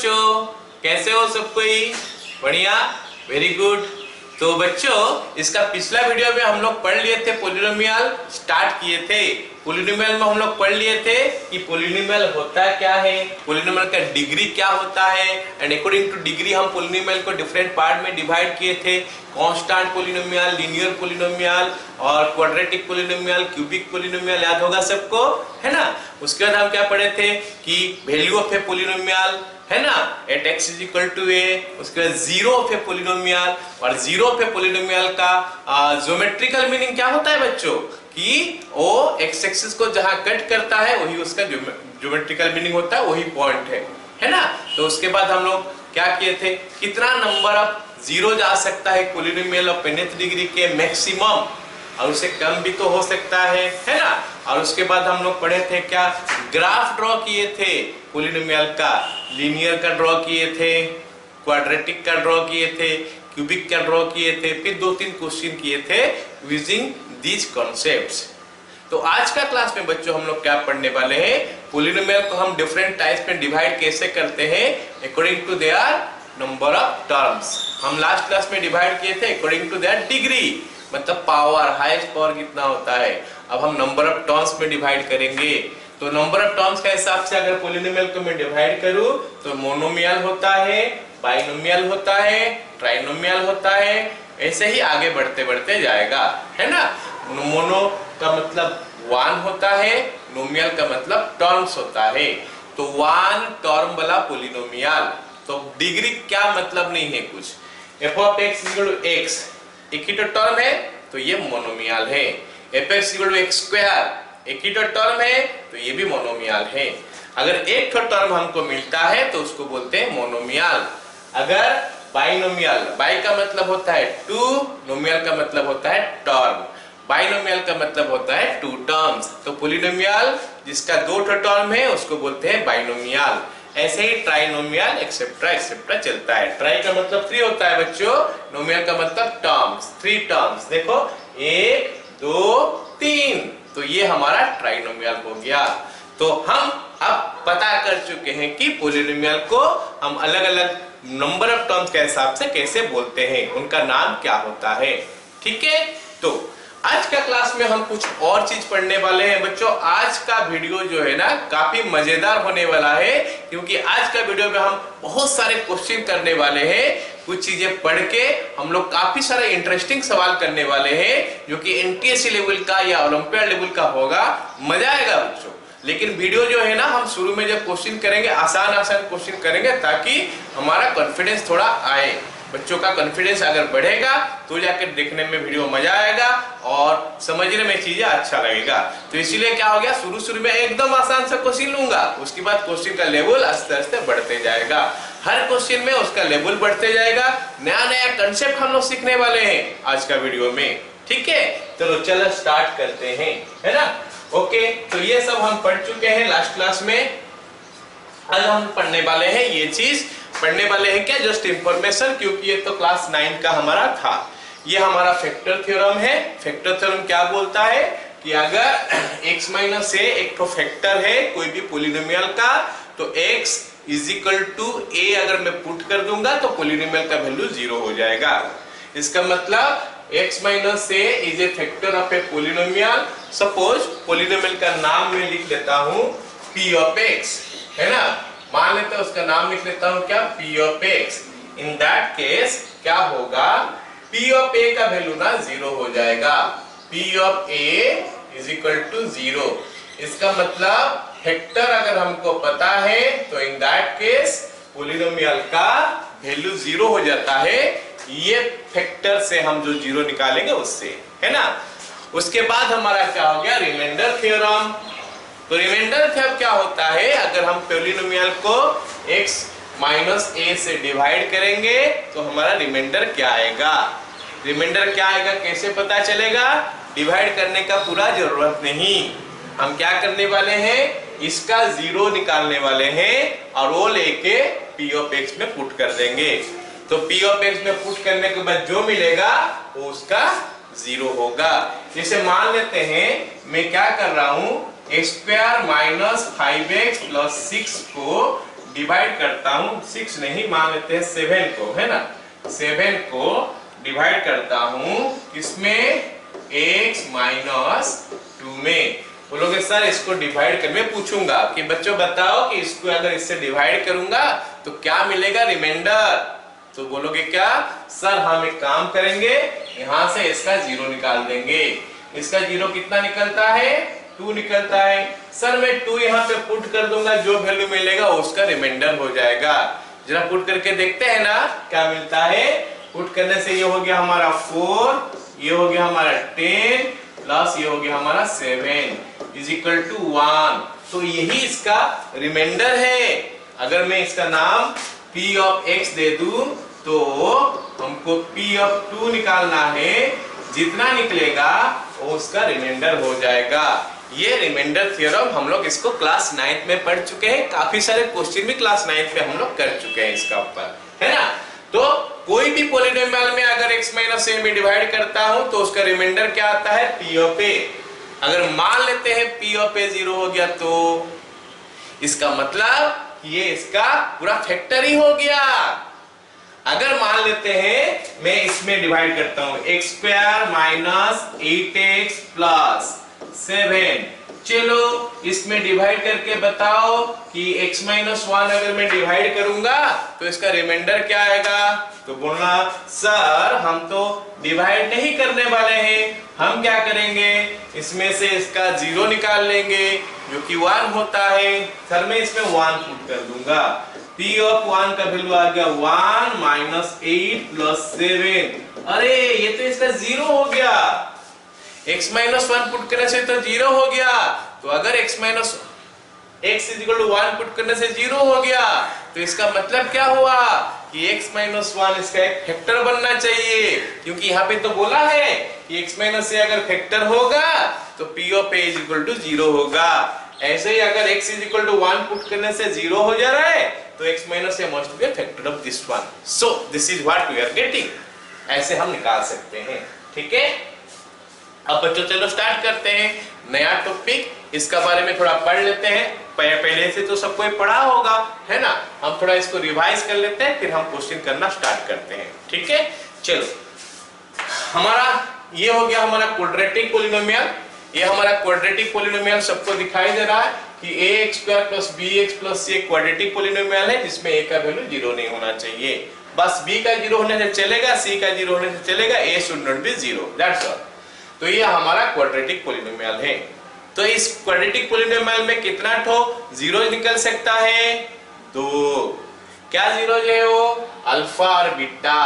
बच्चों, कैसे हो सब कोई? बढ़िया, वेरी गुड। तो बच्चों, इसका पिछला वीडियो में हम लोग पढ़ लिए थे, पॉलिनोमियल स्टार्ट किए थे। पॉलिनोमियल में हम लोग पढ़ लिए थे कि पॉलिनोमियल होता क्या है, पॉलिनोमियल का डिग्री क्या होता है, एंड अकॉर्डिंग टू डिग्री हम पॉलिनोमियल को डिफरेंट पार्ट में डिवाइड किए थे। कांस्टेंट पॉलिनोमियल, लीनियर पॉलिनोमियल और क्वाड्रेटिक पॉलिनोमियल, क्यूबिक पॉलिनोमियल, याद होगा सबको, है ना। उसके बाद हम क्या पढ़े थे कि वैल्यू ऑफ ए पॉलिनोमियल, है ना, at x is equal to a. उसके बाद जीरो ऑफ ए पॉलिनोमियल, और जीरो ऑफ ए पॉलिनोमियल का ज्योमेट्रिकल मीनिंग क्या होता है बच्चों कि वो x एक्सिस को जहां कट करता है वही उसका ज्योमेट्रिकल मीनिंग होता है, वही पॉइंट है ना। तो उसके बाद हम लोग क्या किए थे, कितना नंबर ऑफ जीरो जा सकता है पॉलिनोमियल ऑफ nth डिग्री के मैक्सिमम, और उससे कम भी तो हो सकता है ना। और उसके बाद हम लोग पढ़े थे क्या, ग्राफ ड्रॉ किए थे पॉलिनोमियल का, लीनियर का ड्रॉ किए थे, क्वाड्रेटिक का ड्रॉ किए थे, क्यूबिक का ड्रॉ किए थे, फिर 2-3 क्वेश्चन किए थे यूजिंग दीज कॉन्सेप्ट्स। तो आज का क्लास में बच्चों हम लोग क्या पढ़ने वाले हैं, पॉलिनोमियल को हम डिफरेंट टाइप्स में डिवाइड कैसे करते हैं according to their number of terms. हम लास्ट क्लास में डिवाइड किए थे अकॉर्डिंग टू देयर डिग्री, मतलब पावर, हाईएस्ट पावर कितना होता है। अब हम नंबर ऑफ टर्म्स में डिवाइड करेंगे। तो नंबर ऑफ टर्म्स के हिसाब से अगर पॉलिनोमियल को मैं डिवाइड करूं तो मोनोमियल होता है, बाइनोमियल होता है, ट्राइनोमियल होता है, ऐसे ही आगे बढ़ते बढ़ते जाएगा, है ना। मोनो का मतलब 1 होता है, नोमियल का मतलब टर्म्स होता है। तो 1 टर्म वाला पॉलिनोमियल, तो डिग्री क्या मतलब नहीं है कुछ। f of x equal to x, एक ही तो टर्म है तो ये मोनोमियल है। fx equal to x square, एक ही तो टर्म है तो ये भी मोनोमियल है। अगर एक तो टर्म हमको मिलता है तो उसको बोलते हैं मोनोमियल। अगर बाइनोमियल, बाई का मतलब होता है 2, नोमियल का मतलब होता है टर्म, बाइनोमियल का मतलब होता है 2 टर्म्स। तो पॉलिनोमियल जिसका 2 टर्म है उसको बोलते हैं बाइनोमियल। ऐसे ही ट्राइनोमियल एक्सेट्रा एक्सेट्रा चलता है। ट्राई का मतलब 3 होता है बच्चों, नोमियल का मतलब टर्म्स, 3 टर्म्स। देखो 1 2 3, तो ये हमारा ट्राइनोमियल हो गया। तो हम अब पता कर चुके हैं कि पॉलिनोमियल को हम अलग अलग नंबर ऑफ टर्म्स के हिसाब से कैसे बोलते हैं, उनका नाम क्या होता है, ठीक है। तो आज का क्लास में हम कुछ और चीज पढ़ने वाले हैं बच्चों। आज का वीडियो जो है ना काफी मजेदार होने वाला है, क्योंकि आज का वीडियो में हम बहुत सारे क्वेश्चन करने वाले हैं। कुछ चीजें पढ़ के हम लोग काफी सारे इंटरेस्टिंग सवाल करने वाले हैं, जो कि एनटीएससी लेवल का या ओलंपियाड लेवल का होगा। मजा आएगा बच्चों। लेकिन वीडियो जो है ना, हम शुरू में जब क्वेश्चन करेंगे आसान आसान क्वेश्चन करेंगे, ताकि हमारा कॉन्फिडेंस थोड़ा आए। बच्चों का कॉन्फिडेंस अगर बढ़ेगा तो जाकर देखने में वीडियो मजा आएगा और समझने में चीजें अच्छा लगेगा। तो इसीलिए क्या हो गया, शुरू में एकदम आसान सा क्वेश्चन लूंगा, उसके बाद क्वेश्चन का लेवल आस्ते आस्ते बढ़ते जाएगा। हर क्वेश्चन में उसका लेवल बढ़ते जाएगा। नया नया कंसेप्ट हम लोग सीखने वाले हैं आज का वीडियो में, ठीक है। चलो चलो स्टार्ट करते हैं, है ना। ओके, तो ये सब हम पढ़ चुके हैं लास्ट क्लास में। आज हम पढ़ने वाले हैं ये चीज, पढ़ने वाले हैं क्या, जस्ट इंफॉर्मेशन, क्योंकि ये तो क्लास 9 का हमारा था। ये हमारा फैक्टर थ्योरम है। फैक्टर थ्योरम क्या बोलता है कि अगर x माइनस a एक तो फैक्टर है कोई भी पॉलिनोमियल का, तो x is equal to a अगर मैं पुट कर दूंगा तो पॉलिनोमियल का वैल्यू 0 हो जाएगा। इसका मतलब x minus a is a factor of a polynomial. Suppose polynomial का नाम मैं लिख लेता हूँ p ऑफ x, है ना। मान लेते हैं उसका नाम लिख लेता हूँ क्या, p of x। In that case क्या होगा, p ऑफ a का वैल्यू ना 0 हो जाएगा। p of a is equal to 0। इसका मतलब फैक्टर अगर हमको पता है तो इन दैट केस पॉलिनोमियल का वैल्यू 0 हो जाता है। ये फैक्टर से हम जो 0 निकालेंगे उससे, है ना। उसके बाद हमारा क्या हो गया, रिमाइंडर थ्योरम। तो रिमाइंडर थ्योरम क्या होता है, अगर हम पॉलिनोमियल को x माइनस a से डिवाइड करेंगे तो हमारा रिमाइंडर क्या आएगा। रिमाइंडर क्या आएगा कैसे पता चलेगा, डिवाइड करने का पूरा जरूरत नहीं। हम क्या करने वाले हैं, इसका 0 निकालने वाले हैं और वो लेके p ऑफ x में पुट कर देंगे। तो p ऑफ x में पुट करने के बाद जो मिलेगा वो उसका 0 होगा। जैसे मान लेते हैं मैं क्या कर रहा हूं, x² माइनस 5x प्लस 6 को डिवाइड करता हूं, 6 नहीं मान लेते हैं 7 को, है ना, 7 को डिवाइड करता हूं किसमें, x माइनस 2 में। बोलोगे सर इसको डिवाइड कर, मैं पूछूंगा कि बच्चों बताओ कि इसको अगर इससे डिवाइड करूंगा तो क्या मिलेगा रिमाइंडर। तो बोलोगे क्या सर हम एक काम करेंगे, यहां से इसका 0 निकाल देंगे। इसका 0 कितना निकलता है, 2 निकलता है। सर मैं 2 यहाँ पे पुट कर दूंगा, जो वैल्यू मिलेगा उसका रिमाइंडर हो जाएगा। जरा पुट करके देखते हैं ना क्या मिलता है। पुट करने से ये हो गया हमारा 4, ये हो गया हमारा 10 प्लस ये हो गया हमारा 7 इज इक्वल टू 1। तो यही इसका रिमाइंडर है। अगर मैं इसका नाम p ऑफ x दे दूं तो हमको p ऑफ 2 निकालना है, जितना निकलेगा वो उसका रिमाइंडर हो जाएगा। ये रिमाइंडर थ्योरम हम लोग इसको क्लास 9th में पढ़ चुके हैं, काफी सारे क्वेश्चन भी क्लास 9th में हम लोग कर चुके हैं इसका ऊपर, है ना। तो कोई भी पॉलिनोमियल में अगर x माइनस a में डिवाइड करता हूं तो उसका रिमाइंडर क्या आता है, p ऑफ a। अगर मान लेते हैं p ऑफ a 0 हो गया तो इसका मतलब ये इसका पूरा फैक्टर ही हो गया। अगर मान लेते हैं मैं इसमें डिवाइड करता हूं x square minus 8x plus 7, चलो इसमें डिवाइड करके बताओ कि x माइनस 1 अगर मैं डिवाइड करूंगा तो इसका रिमाइंडर क्या आएगा। तो बोलना सर हम तो डिवाइड नहीं करने वाले हैं, हम क्या करेंगे इसमें से इसका 0 निकाल लेंगे जो कि 1 होता है। सर मैं इसमें 1 पुट कर दूंगा, p ऑफ 1 का वैल्यू आ गया 1 माइनस 8 प्लस 7। अरे ये तो इसका 0 हो गया, x माइनस 1 पुट करने से तो 0 हो गया। तो अगर x minus x equal to 1 put करने से 0 हो गया तो इसका मतलब क्या हुआ कि x माइनस 1 इसका एक फैक्टर बनना चाहिए, क्योंकि यहाँ पे तो बोला है कि x माइनस से अगर फैक्टर होगा तो p of a is equal to 0 होगा। ऐसे ही अगर x is equal to 1 put करने से 0 हो जा रहा है तो x minus a must be factor of this one. So this is what we are getting, ऐसे हम निकाल सकते हैं, ठीक है। अब बच्चों चलो स्टार्ट करते हैं नया टॉपिक, इसका बारे में थोड़ा पढ़ लेते हैं। पहले से तो सबको पढ़ा होगा, है ना, हम थोड़ा इसको रिवाइज कर लेते हैं, फिर हम क्वेश्चन करना स्टार्ट करते हैं, ठीक है। चलो हमारा ये हो गया हमारा क्वाड्रेटिक पॉलिनोमियल। ये हमारा क्वाड्रेटिक पॉलिनोमियल सबको दिखाई दे रहा है कि ax square plus bx plus c quadratic polynomial है जिसमें a का वैल्यू 0 नहीं होना चाहिए। बस b का 0 होने से चलेगा, c का 0 होने से चलेगा, a should not be 0, that's all. तो ये हमारा क्वाड्रेटिक पॉलिनोमियल है। तो इस क्वाड्रेटिक पॉलिनोमियल में कितना ठो जीरोज निकल सकता है, 2। क्या जीरोज है वो, अल्फा और बीटा।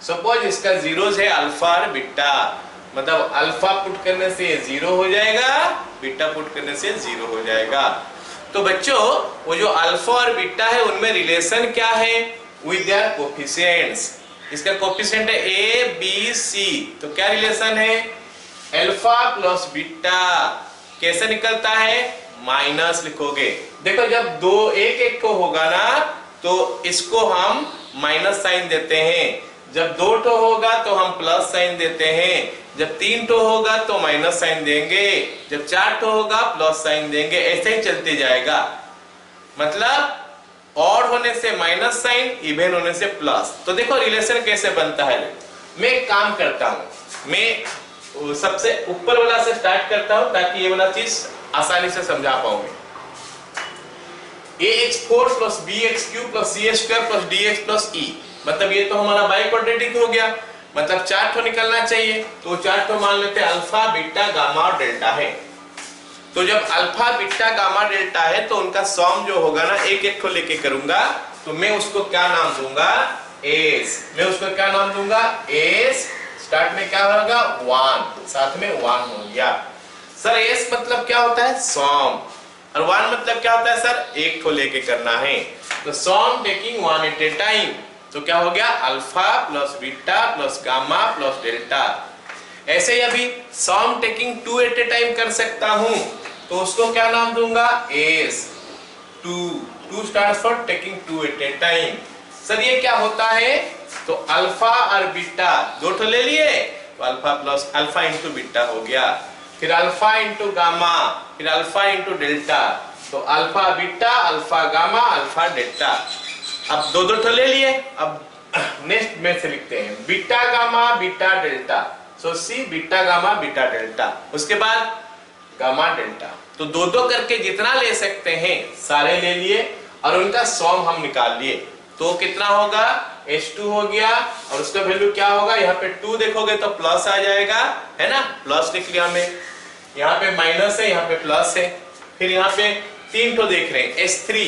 सपोज इसका जीरोज है अल्फा और बीटा, मतलब अल्फा पुट करने से 0 हो जाएगा, बीटा पुट करने से 0 हो जाएगा। तो बच्चों वो जो अल्फा और बीटा है उनमें रिलेशन क्या है, विद देयर कोफिशिएंट्स। इसका कोफिशिएंट है a b c, तो क्या रिलेशन है, अल्फा प्लस बीटा। कैसे निकलता है, माइनस लिखोगे। देखो जब दो एक एक को होगा ना तो इसको हम माइनस साइन देते हैं, जब 2 ठो होगा तो हम प्लस साइन देते हैं, जब 3 ठो होगा तो माइनस साइन देंगे, जब 4 ठो होगा प्लस साइन देंगे, ऐसे ही चलते जाएगा। मतलब ऑड होने से माइनस साइन, इवन होने से प्लस। तो देखो रिलेशन कैसे बनता है। मैं एक काम करता हूं, मैं सबसे ऊपर वाला से स्टार्ट करता हूं ताकि ये वाला चीज आसानी से समझा पाऊंगे। ax4 plus bx3 plus c² plus dx plus e, मतलब ये तो हमारा बाई क्वाड्रेटिक हो गया, मतलब 4 ठो निकलना चाहिए। तो 4 ठो मान लेते हैं अल्फा बीटा गामा और डेल्टा है। तो जब अल्फा बीटा गामा डेल्टा है तो उनका सम जो होगा ना एक एक को लेके करूंगा, तो मैं उसको क्या नाम दूंगा, एस। मैं उसको क्या नाम दूंगा, एस। स्टार्ट में क्या होगा, 1, साथ में 1 हो गया। सर एस मतलब क्या होता है, सम, और 1 मतलब क्या होता है सर, एक को लेके करना है। तो sum taking 1 at a time, तो क्या हो गया, alpha plus beta plus gamma plus delta. ऐसे ही अभी sum taking 2 at a time कर सकता हूं, तो उसको क्या नाम दूंगा, S 2 start for taking 2 at a time. Sir ये क्या होता है, तो अल्फा और बीटा 2 ठो ले लिए, तो alpha plus alpha into beta हो गया, फिर अल्फा इंटू गामा, फिर अल्फा इंटू डेल्टा, तो alpha beta, alpha gamma, alpha delta. अब दो दो ले लिए। अब नेक्स्ट में से लिखते हैं beta gamma beta delta. So see beta gamma beta delta, उसके बाद गामा डेल्टा। तो दो दो करके जितना ले सकते हैं सारे ले लिए और उनका सम हम निकाल लिए। तो कितना होगा, H2 हो गया और उसका वैल्यू क्या होगा, यहाँ पे 2 देखोगे तो प्लस आ जाएगा, है ना, प्लस लिख लिया हमने। यहाँ पे माइनस है, यहाँ पे प्लस है। फिर यहाँ पे 3 तो देख रहे हैं S3।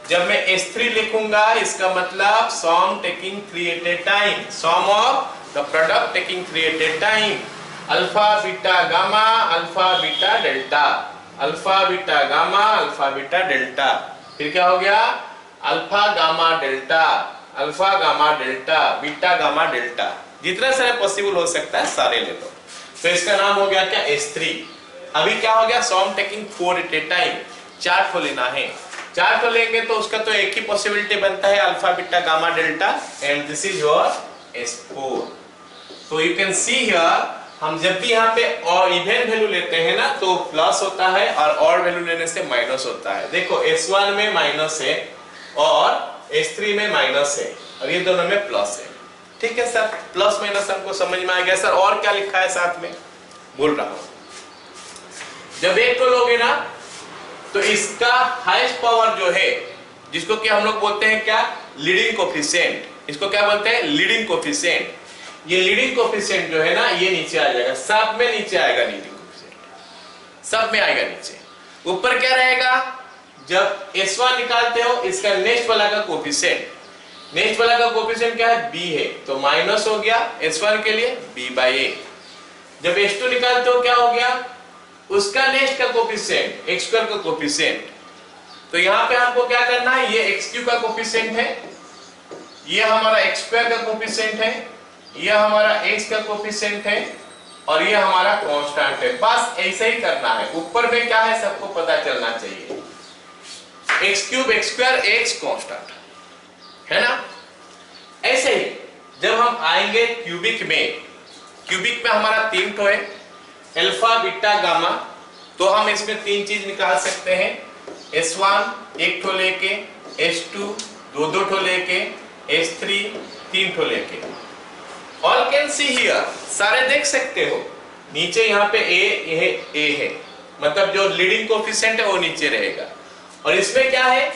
जब मैं S3 लिखूंगा इसका मतलब sum taking 3 at a time, sum of the product taking 3 at a time. Alpha beta gamma alpha beta delta, alpha beta gamma alpha beta delta. फिर क्या हो गया, alpha gamma delta, alpha gamma delta, beta gamma delta. जितना सारे possible हो सकता है सारे ले लो। तो इसका नाम हो गया क्या, S3। अभी क्या हो गया, सम टेकिंग 4 एट ए टाइम, 4 को लेना है। 4 को लेंगे तो उसका तो एक ही पॉसिबिलिटी बनता है, alpha beta gamma delta, and this is your S4। तो यू कैन सी हियर, हम जब भी यहाँ पे और इवन वैल्यू लेते हैं ना तो प्लस होता है और ऑड वैल्यू लेने से माइनस होता है। देखो S1 में माइनस है और S3 में माइनस है और ये दोनों में प्लस है। ठीक है सर, प्लस माइनस हमको समझ में आ गया। सर और क्या लिखा है साथ में, बोल रहा हूं। जब एक को लोगे ना तो इसका हाईएस्ट पावर जो है, जिसको कि हम लोग बोलते हैं क्या, लीडिंग कोफिशिएंट। इसको क्या बोलते हैं, लीडिंग कोफिशिएंट। ये लीडिंग कोफिशिएंट जो है ना ये नीचे आ जाएगा, सब में नीचे आएगा लीडिंग कोफिशिएंट, सब में आएगा नीचे। ऊपर क्या रहेगा, जब S1 निकालते हो इसका नेक्स्ट वाला का कोफिशिएंट, नेक्स्ट वाला का कोफिशिएंट क्या है, B है, तो माइनस हो गया S1 के लिए B/A। जब S2 निकालते हो क्या हो गया, उसका नेक्स्ट का कोफिशिएंट x² का कोफिशिएंट। तो यहाँ पे हमको क्या करना है, ये x³ का कोफिशिएंट है, ये हमारा x² का कोफिशिएंट है, ये हमारा x का कोफिशिएंट है और ये हमारा कांस्टेंट है। बस ऐसे ही करना है। ऊपर में क्या है सबको पता चलना चाहिए, x³ x² x कांस्टेंट है ना। ऐसे ही जब हम आएंगे क्यूबिक में, क्यूबिक में हमारा 3 तो है, अल्फा बीटा गामा। तो हम इसमें 3 चीज निकाल सकते हैं, S1 1 ठो लेके, S2 2 ठो लेके, S3 3 ठो लेके। ऑल कैन सी हियर, सारे देख सकते हो। नीचे यहाँ पे A है, मतलब जो लीडिंग कोफिशिएंट है वो नीचे रहेगा। और इसमें क्या है,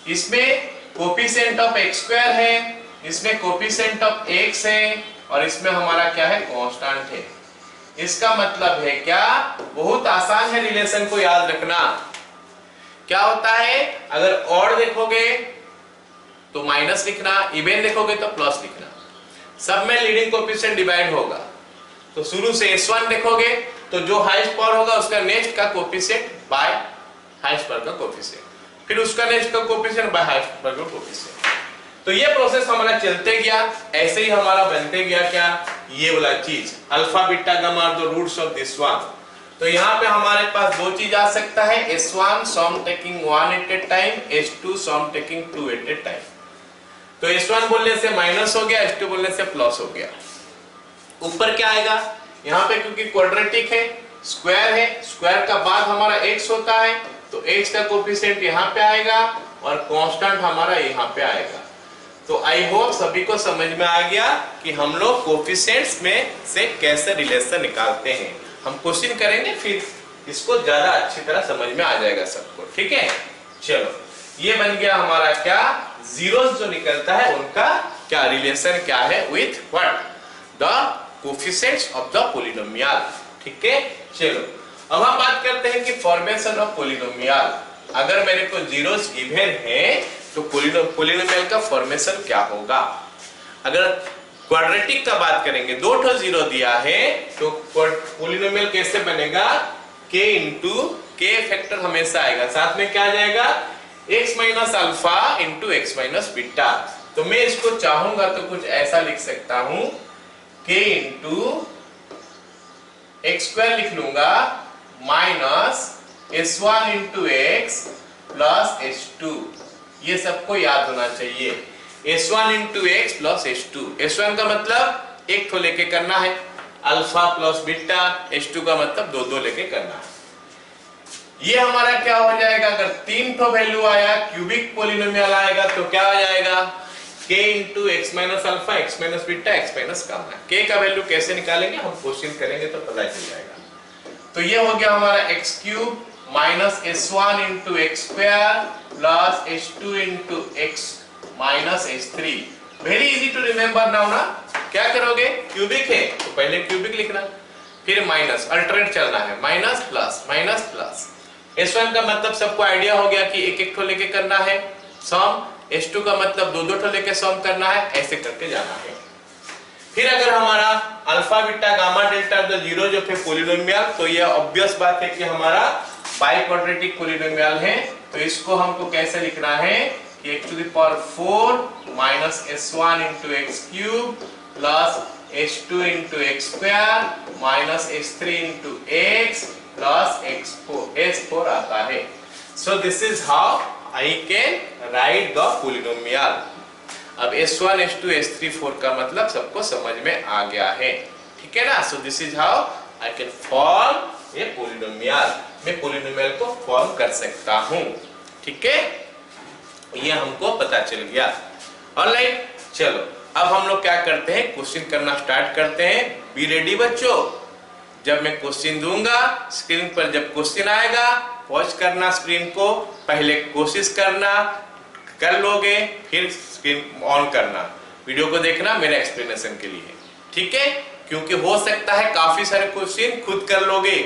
इसमें कोफिशिएंट ऑफ x² है, इसमें कोफिशिएंट ऑफ x है और इसमें हमारा क्या है, कांस्टेंट है। इसका मतलब है क्या, बहुत आसान है रिलेशन को याद रखना। क्या होता है, अगर ऑड देखोगे तो माइनस लिखना, इवन देखोगे तो प्लस लिखना। सब में लीडिंग कोफिशिएंट डिवाइड होगा। तो शुरू से S1 देखोगे तो जो हाईएस्ट पावर होगा उसका नेक्स्ट का कोफिशिएंट बाय हाईएस्ट पावर का कोफिशिएंट, फिर उसका नेक्स्ट का कोफिशिएंट बाय हाईएस्ट पावर का कोफिशिएंट। तो ये प्रोसेस हमारा चलते गया, ऐसे ही हमारा बनते गया क्या, ये वाला चीज alpha beta gamma are the roots of this one. तो यहाँ पे हमारे पास 2 चीज आ सकता है, S1 sum taking 1 at a time, S2 sum taking 2 at a time. तो S1 बोलने से माइनस हो गया, S2 बोलने से प्लस हो गया। ऊपर क्या आएगा, यहाँ पे क्योंकि क्वाड्रेटिक है, स्क्वायर है, स्क्वायर का बाद हमारा x होता है तो x का कोफिशिएंट यहाँ पे आएगा और कांस्टेंट हमारा यहाँ पे आएगा। तो आई होप सभी को समझ में आ गया कि हम लोग कोफिशिएंट्स में से कैसे रिलेशन निकालते हैं। हम क्वेश्चन करेंगे फिर इसको ज्यादा अच्छी तरह समझ में आ जाएगा सबको। ठीक है, चलो ये बन गया हमारा क्या, जीरोस जो निकलता है उनका क्या रिलेशन क्या है with what, the coefficients of the polynomial. ठीक है, चलो अब हम बात करते हैं कि फॉर्मेशन ऑफ पॉलिनोमियल। अगर मेरे को जीरोस गिवन है तो पॉलिनोमियल का फॉर्मेशन क्या होगा। अगर क्वाड्रेटिक का बात करेंगे, 2 ठो जीरो दिया है तो पॉलिनोमियल कैसे बनेगा, k इंटू k फैक्टर हमेशा आएगा, साथ में क्या आ जाएगा, x minus alpha into x minus beta. तो मैं इसको चाहूंगा तो कुछ ऐसा लिख सकता हूं, k इंटू x² लिख लूंगा minus S1 into x plus S2। ये सबको याद होना चाहिए, S1 into x plus S2। S1 का मतलब 1 ठो लेके करना है, अल्फा प्लस बीटा, S2 का मतलब 2 लेके करना है। ये हमारा क्या हो जाएगा, अगर 3 ठो वैल्यू आया क्यूबिक पॉलिनोमियल आएगा तो क्या हो जाएगा, k into x minus alpha x minus beta x minus gamma. k का वैल्यू कैसे निकालेंगे हम क्वेश्चन करेंगे तो पता चल जाएगा। तो ये हो गया हमारा x cube minus s1 into x square plus s2 into x minus s3। Very easy to remember now ना। क्या करोगे, क्यूबिक है तो पहले क्यूबिक लिखना, फिर माइनस अल्टरनेट चलना है, माइनस प्लस। s1 का मतलब सबको आइडिया हो गया कि एक एक ठो लेके करना है सम, s2 का मतलब दो दो ठो लेके सम करना है, ऐसे करके जाना है। फिर अगर हमारा अल्फा बीटा गामा डेल्टा तो जीरो जो थे पॉलिनोमियल, तो ये ऑब्वियस बात है कि हमारा बाई क्वाड्रेटिक पॉलिनोमियल है। तो इसको हमको कैसे लिखना है कि x to the power 4 minus s1 into x cube plus s2 into x square minus s3 into x plus s4 आता है। सो this is how I can write the polynomial. अब s1 s2 s3 4 का मतलब सबको समझ में आ गया है, ठीक है ना। सो this is how I can form a polynomial. मैं पॉलिनोमियल को फॉर्म कर सकता हूं, ठीक है, ये हमको पता चल गया। ऑलराइट, चलो अब हम लोग क्या करते हैं, क्वेश्चन करना स्टार्ट करते हैं। बी रेडी बच्चों, जब मैं क्वेश्चन दूंगा स्क्रीन पर, जब क्वेश्चन आएगा पॉज करना स्क्रीन को, पहले कोशिश करना, कर लोगे फिर स्क्रीन ऑन करना, वीडियो को देखना मेरे एक्सप्लेनेशन के लिए, ठीक है। क्योंकि हो सकता है काफी सारे क्वेश्चन खुद कर लोगे,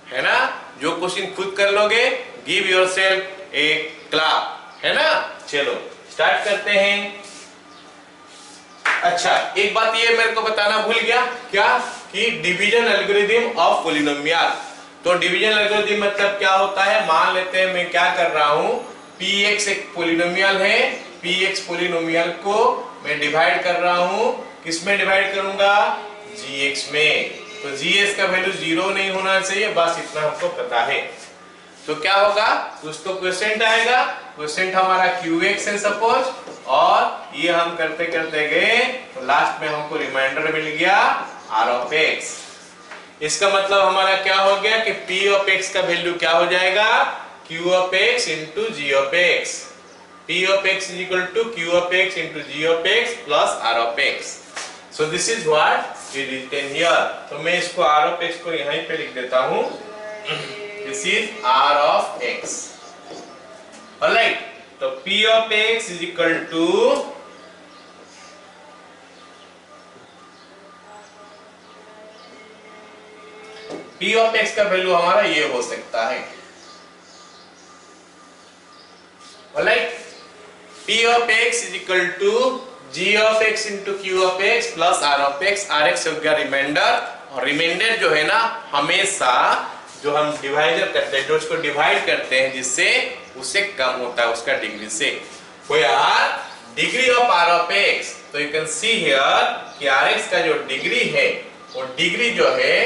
है ना। जो क्वेश्चन खुद कर लोगे गिव योरसेल्फ ए क्लैप, है ना। चलो स्टार्ट करते हैं। अच्छा, एक बात ये मेरे को बताना भूल गया, क्या कि डिवीजन एल्गोरिथम ऑफ पॉलिनोमियल। तो डिवीजन एल्गोरिथम मतलब क्या होता है, मान लेते हैं मैं क्या कर रहा हूं, px एक पॉलिनोमियल है, px पॉलिनोमियल को मैं डिवाइड कर रहा हूं, किसमें डिवाइड करूंगा, gx में। तो gx का वैल्यू 0 नहीं होना चाहिए, बस इतना हमको पता है। तो क्या होगा, कुछ तो क्वेश्चन आएगा, क्वेश्चन हमारा qx है सपोज, और ये हम करते करते गए तो लास्ट में हमको रिमाइंडर मिल गया r ऑफ x। इसका मतलब हमारा क्या हो गया कि p ऑफ x का वैल्यू क्या हो जाएगा, q of x into g of x। p of x is equal to q of x into g of x plus r of x। So this is what is written here. तो मैं इसको r of x को यहीं पे लिख देता हूं, this is r of x। Alright, तो p of x is equal to p of x का वैल्यू हमारा ये हो सकता है। Alright, p of x is equal to g of x into q of x plus r of x। rx हो गया reminder, और रिमाइंडर जो है ना हमेशा जो हम डिवाइडर करते हैं, जो उसको डिवाइड करते हैं जिससे उससे कम होता है उसका डिग्री से, वो यार degree of r of x। तो यू कैन सी हियर कि rx का जो डिग्री है वो डिग्री जो है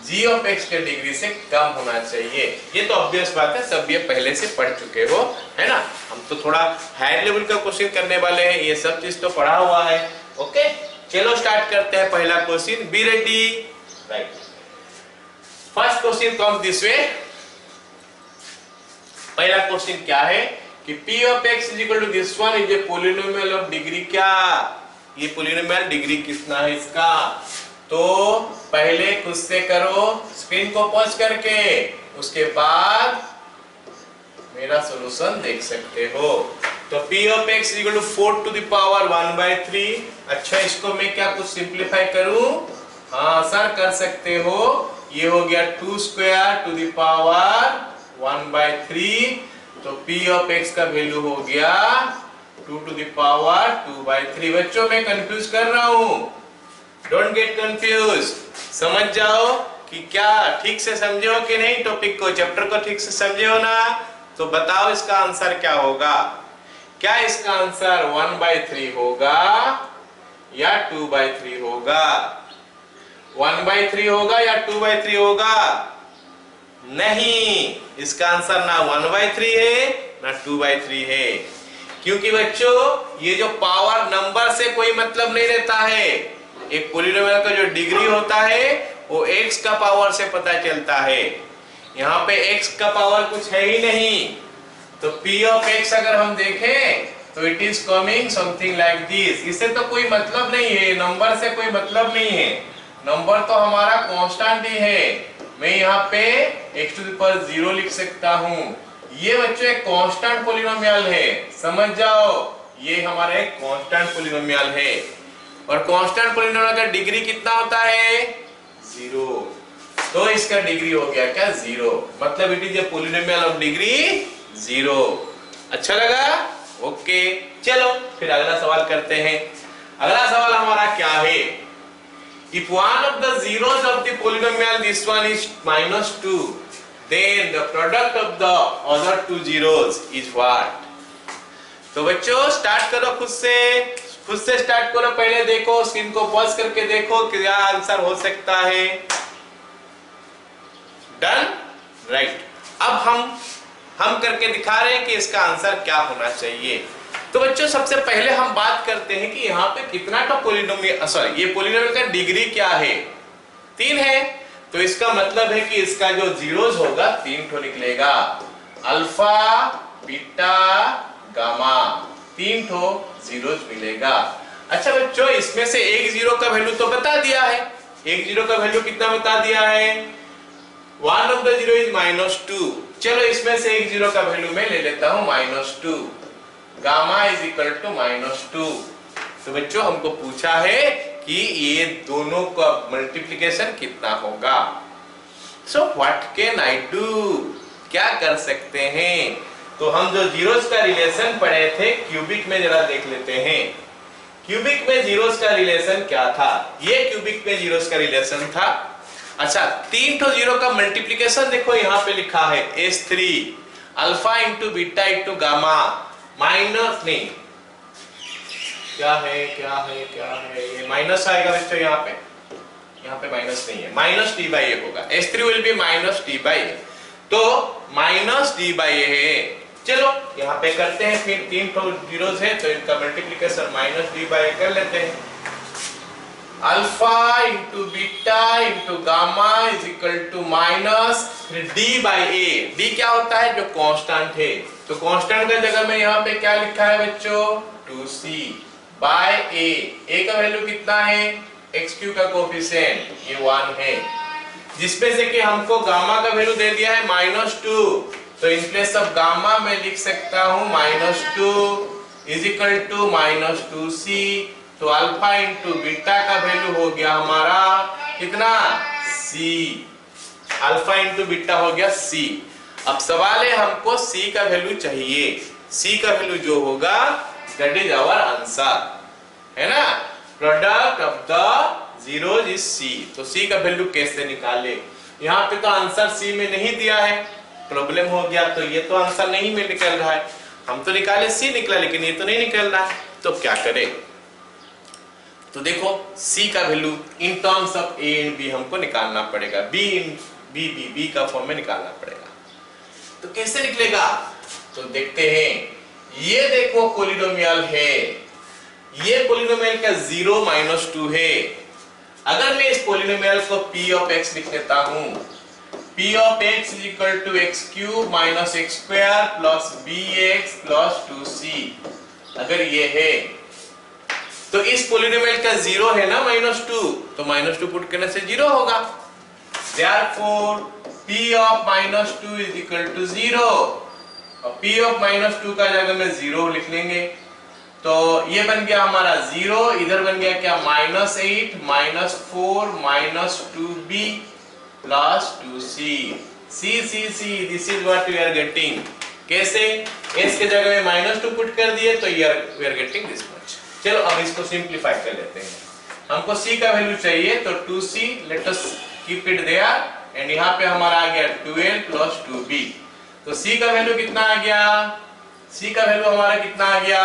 g ऑफ x के डिग्री से कम होना चाहिए। ये तो ऑब्वियस बात है, सब ये पहले से पढ़ चुके हो, है ना। हम तो थोड़ा हायर लेवल का क्वेश्चन करने वाले हैं, ये सब चीज तो पढ़ा हुआ है। ओके, चलो स्टार्ट करते हैं पहला question. Be ready, right. First question comes this way. पहला क्वेश्चन क्या है कि p of x is equal to this one is a polynomial of degree क्या, ये पॉलिनोमियल डिग्री कितना है इसका। तो पहले खुद से करो स्क्रीन को पॉज करके, उसके बाद मेरा सॉल्यूशन देख सकते हो। तो p of x is equal to 4 to the power 1/3। अच्छा, इसको मैं क्या कुछ सिंपलीफाई करूं, हाँ सर कर सकते हो। ये हो गया 2 स्क्वायर टू द पावर 1/3। तो p ऑफ x का वैल्यू हो गया 2 टू द पावर 2/3। बच्चों मैं कंफ्यूज कर रहा हूं, डोंट गेट कंफ्यूज। समझ जाओ कि क्या ठीक से समझे हो कि नहीं, टॉपिक को, चैप्टर को ठीक से समझे हो ना। तो बताओ इसका आंसर क्या होगा। क्या इसका आंसर 1/3 होगा या 2/3 होगा, 1/3 होगा या 2/3 होगा। नहीं, इसका आंसर ना 1/3 है ना 2/3 है, क्योंकि बच्चों ये जो पावर नंबर से कोई मतलब नहीं रहता है। एक पॉलिनोमियल का जो डिग्री होता है वो x का पावर से पता चलता है। यहाँ पे x का पावर कुछ है ही नहीं, तो p ऑफ x अगर हम देखें तो it is coming something like this. इससे तो कोई मतलब नहीं है, नंबर से कोई मतलब नहीं है, नंबर तो हमारा कांस्टेंट ही है। मैं यहाँ पे x टू द पावर 0 लिख सकता हूँ। ये बच्चों एक कांस्टेंट पॉलिनोमियल है, समझ जाओ, ये हमारा एक कांस्टेंट पॉलिनोमियल है। और कांस्टेंट पॉलिनोमियल का डिग्री कितना होता है? 0। तो इसका डिग्री हो गया क्या? 0। मतलब it is a polynomial of degree 0। अच्छा लगा? ओके, चलो फिर अगला सवाल करते हैं। अगला सवाल हमारा क्या है? If one of the zeros of the polynomial, this one is -2, then the product of the other two zeros is what? तो बच्चों स्टार्ट करो, खुद से स्टार्ट करो। पहले देखो, स्क्रीन को पॉज करके देखो क्या आंसर हो सकता है। Done, right. अब हम करके दिखा रहे हैं कि इसका आंसर क्या होना चाहिए। तो बच्चों सबसे पहले हम बात करते हैं कि यहाँ पे कितना का पॉलिनोमियल, सॉरी ये पॉलिनोमियल का डिग्री क्या है? 3 है। तो इसका मतलब है कि इसका जो जीरोस होगा 3 ठो निकलेगा। अल्फा, बीटा, गामा, 3 ठो जीरोस मिलेगा। अच्छा बच्चों, इसमें से एक जीरो का वैल्यू तो बता दिया है। एक जीरो का वैल्यू कितना बता दिया है? One of the zero is -2। चलो इसमें से एक जीरो का वैल्यू मैं ले लेता हूं -2। Gamma is equal to -2। तो बच्चों हमको पूछा है कि ये दोनों का मल्टीप्लिकेशन कितना होगा। So what can I do? क्या कर सकते हैं? तो हम जो जीरोस का रिलेशन पढ़े थे क्यूबिक में, जरा देख लेते हैं। क्यूबिक में जीरोस का रिलेशन क्या था? ये क्यूबिक में जीरोस का रिलेशन था। अच्छा, 3 ठो जीरो का मल्टीप्लिकेशन देखो यहाँ पे लिखा है S3 alpha into beta into gamma minus, नहीं क्या है ये माइनस आएगा बच्चों। यहाँ पे माइनस नहीं है, माइनस डी बाई ए होगा। S3 will be minus d by a, तो माइनस डी बाई ए है। चलो यहाँ पे करते हैं, फिर 3 ठो जीरोस है तो इनका multiplication minus d by a कर लेते हैं। Alpha into beta into gamma is equal to minus d by a. D क्या होता है? जो कांस्टेंट है। तो कांस्टेंट का जगह में यहाँ पे क्या लिखा है बच्चों? 2c बाय ए। ए का वैल्यू कितना है? x³ का कोफिशिएंट ये 1 है, जिसमें से कि हमको गामा का वैल्यू दे दिया है -2। तो इन प्लेस ऑफ गामा मैं लिख सकता हूँ -2 इज इक्वल टू -2c। तो अल्फा इंटू बीटा का वैल्यू हो गया हमारा कितना? c। अल्फा इंटू बीटा हो गया c। अब सवाल है हमको c का वैल्यू चाहिए। c का वैल्यू जो होगा दैट इज आवर आंसर, है ना। Product of the zeros is c। तो c का वैल्यू कैसे निकाले? यहाँ पे तो आंसर c में नहीं दिया है, प्रॉब्लम हो गया। तो ये तो आंसर नहीं में निकल रहा है। हम तो निकाले c निकला, लेकिन ये तो नहीं निकल रहा है। तो क्या करें? तो देखो c का value in terms of a and b हमको निकालना पड़ेगा। b का फॉर्म में निकालना पड़ेगा। तो कैसे निकलेगा? तो देखते हैं। ये देखो पॉलिनोमियल है, ये पॉलिनोमियल का 0 -2 है। अगर मैं इस पॉलिनोमियल को p ऑफ x लिख लेता हूं, p of x is equal to x³ minus x² plus bx plus 2c। अगर ये है तो इस पॉलिनोमियल का 0 है ना -2, तो -2 पुट करने से 0 होगा। Therefore p of -2 is equal to 0। और p ऑफ -2 का जगह में 0 लिख लेंगे। तो ये बन गया हमारा 0, इधर बन गया क्या? -8 -4 -2b plus 2c। c this is what we are getting. कैसे? s के जगह में -2 पुट कर दिए तो we are getting this much. चलो अब इसको सिंप्लीफाई कर लेते हैं। हमको c का वैल्यू चाहिए, तो 2c let us keep it there and यहाँ पे हमारा आ गया 12 प्लस 2b। तो c का वैल्यू कितना आ गया? c का वैल्यू हमारा कितना आ गया?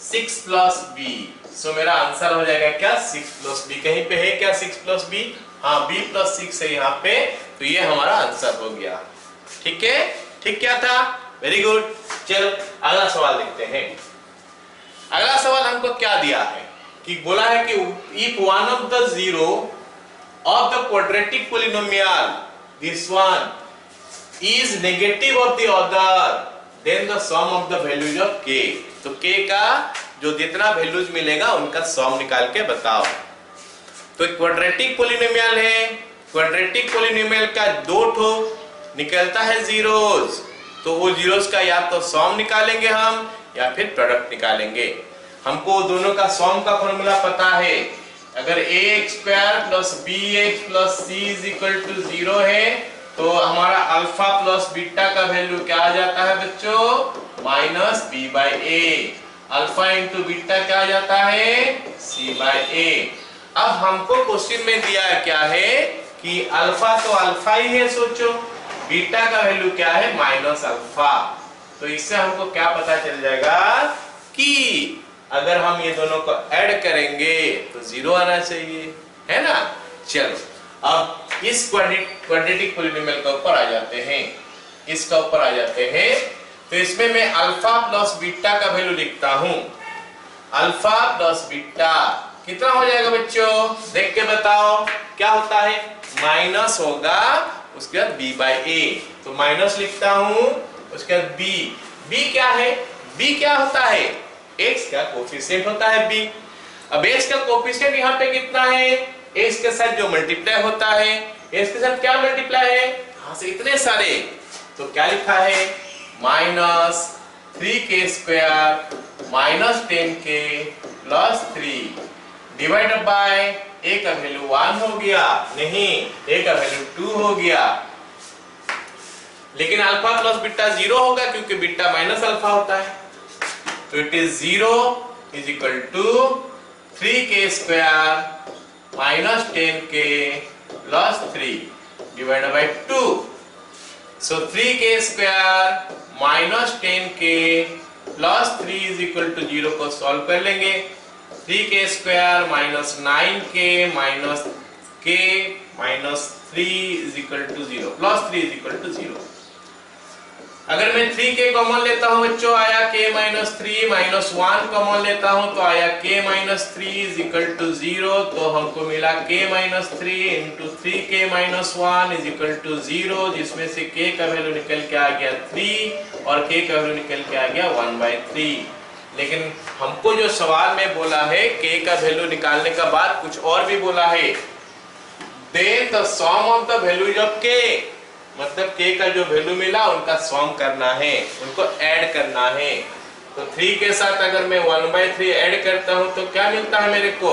6 प्लस b। सो मेरा आंसर हो जाएगा क्या? 6 प्लस b। कहीं पे है क्या 6 प्लस b? हाँ, b प्लस 6 है यहाँ पे। तो ये हमारा आंसर हो गया। ठीक है, ठीक क्या था? Very good. चलो अगला सवाल देखते हैं। अगला सवाल हमको क्या दिया है कि बोला है कि if one of the zero of the quadratic polynomial this one is negative of the other, then the sum of the values of k. तो k का जो जितना वैल्यूज मिलेगा उनका सम निकाल के बताओ। तो क्वाड्रेटिक पॉलिनोमियल है, क्वाड्रेटिक पॉलिनोमियल का दो ठो निकलता है जीरोस, तो वो जीरोस का या तो सम निकालेंगे हम या फिर प्रोडक्ट निकालेंगे। हमको दोनों का सम का फॉर्मूला पता है, अगर ax square plus bx plus c is equal to 0 है तो हमारा अल्फा प्लस बीटा का वैल्यू क्या आ जाता है बच्चों, minus b by a. Alpha into beta क्या आ जाता है, c बाई ए। अब हमको क्वेश्चन में दिया क्या है कि अल्फा तो अल्फा ही है, सोचो बीटा का वैल्यू क्या है, माइनस अल्फा। तो इससे हमको क्या पता चल जाएगा कि अगर हम ये दोनों को ऐड करेंगे तो 0 आना चाहिए, है ना। चलो अब इस क्वाड्रेटिक पॉलिनोमियल के ऊपर आ जाते हैं, इसका ऊपर आ जाते हैं। तो इसमें मैं अल्फा प्लस बीटा का वैल्यू लिखता हूं। अल्फा प्लस बीटा कितना हो जाएगा बच्चों, देख के बताओ क्या होता है, माइनस होगा उसके बाद b बाई ए। तो माइनस लिखता हूं, उसके बाद b क्या है, b क्या होता है, x का कोफिशिएंट होता है b। अब x का कोफिशिएंट यहाँ पे कितना है, x के साथ जो मल्टीप्लाई होता है, x के साथ क्या मल्टीप्लाई है, हाँ से इतने सारे, तो क्या लिखा है, minus 3k square minus 10k plus 3 divided bye a का वैल्यू 1 हो गया, नहीं a का वैल्यू 2 हो गया। लेकिन अल्फा प्लस बीटा 0 होगा क्योंकि बीटा माइनस अल्फा होता है। तो it is 0 is equal to 3k square minus 10k plus 3 divided by 2। So 3k square minus 10k plus 3 is equal to 0 को सॉल्व कर लेंगे। 3k square minus 9k minus k minus 3 is equal to 0 plus 3 is equal to 0। अगर मैं 3k common लेता हूं बच्चों, आया k minus 3 minus 1 common लेता हूं तो आया k minus 3 is equal to 0। तो हमको मिला k minus 3 into 3k minus 1 is equal to 0, जिसमें से k का वैल्यू निकल के आ गया 3 और k का वैल्यू निकल के आ गया 1/3। लेकिन हमको जो सवाल में बोला है k का वैल्यू निकालने का बाद कुछ और भी बोला है, then the sum of the values of k, मतलब k का जो वैल्यू मिला उनका सम करना है, उनको ऐड करना है। तो 3 के साथ अगर मैं 1/3 ऐड करता हूं तो क्या मिलता है मेरे को,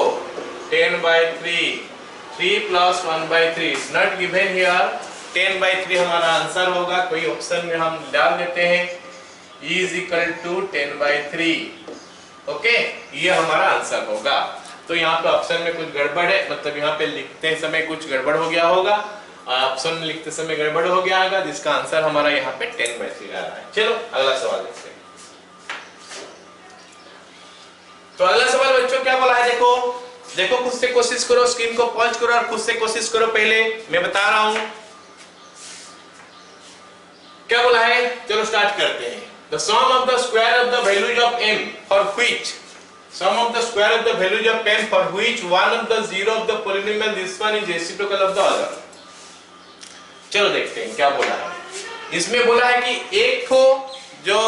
10/3, 3 plus 1/3 is not given here, 10/3 हमारा आंसर होगा। कोई ऑप्शन में हम डाल देते हैं इज इक्वल टू 10/3। ओके, ये हमारा आंसर होगा। तो यहाँ पे ऑप्शन में कुछ गड़बड़ है, मतलब यहाँ पे लिखते समय कुछ गड़बड़ हो गया होगा, ऑप्शन में लिखते समय गड़बड़ हो गया होगा, जिसका आंसर हमारा यहाँ पे 10/3 आ रहा है। चलो अगला सवाल देखते हैं। तो अगला सवाल बच्चों क्या बोला है, देखो खुद से कोशिश करो, स्क्रीन को पॉज करो और खुद से कोशिश करो। पहले मैं बता रहा हूं क्या बोला है, चलो स्टार्ट करते हैं। The sum of the square of the values of m for which sum of the square of the values of m for which one of the zero of the polynomial this one is reciprocal of the other। चलो देखते हैं क्या बोला है। इसमें बोला है कि एक को जो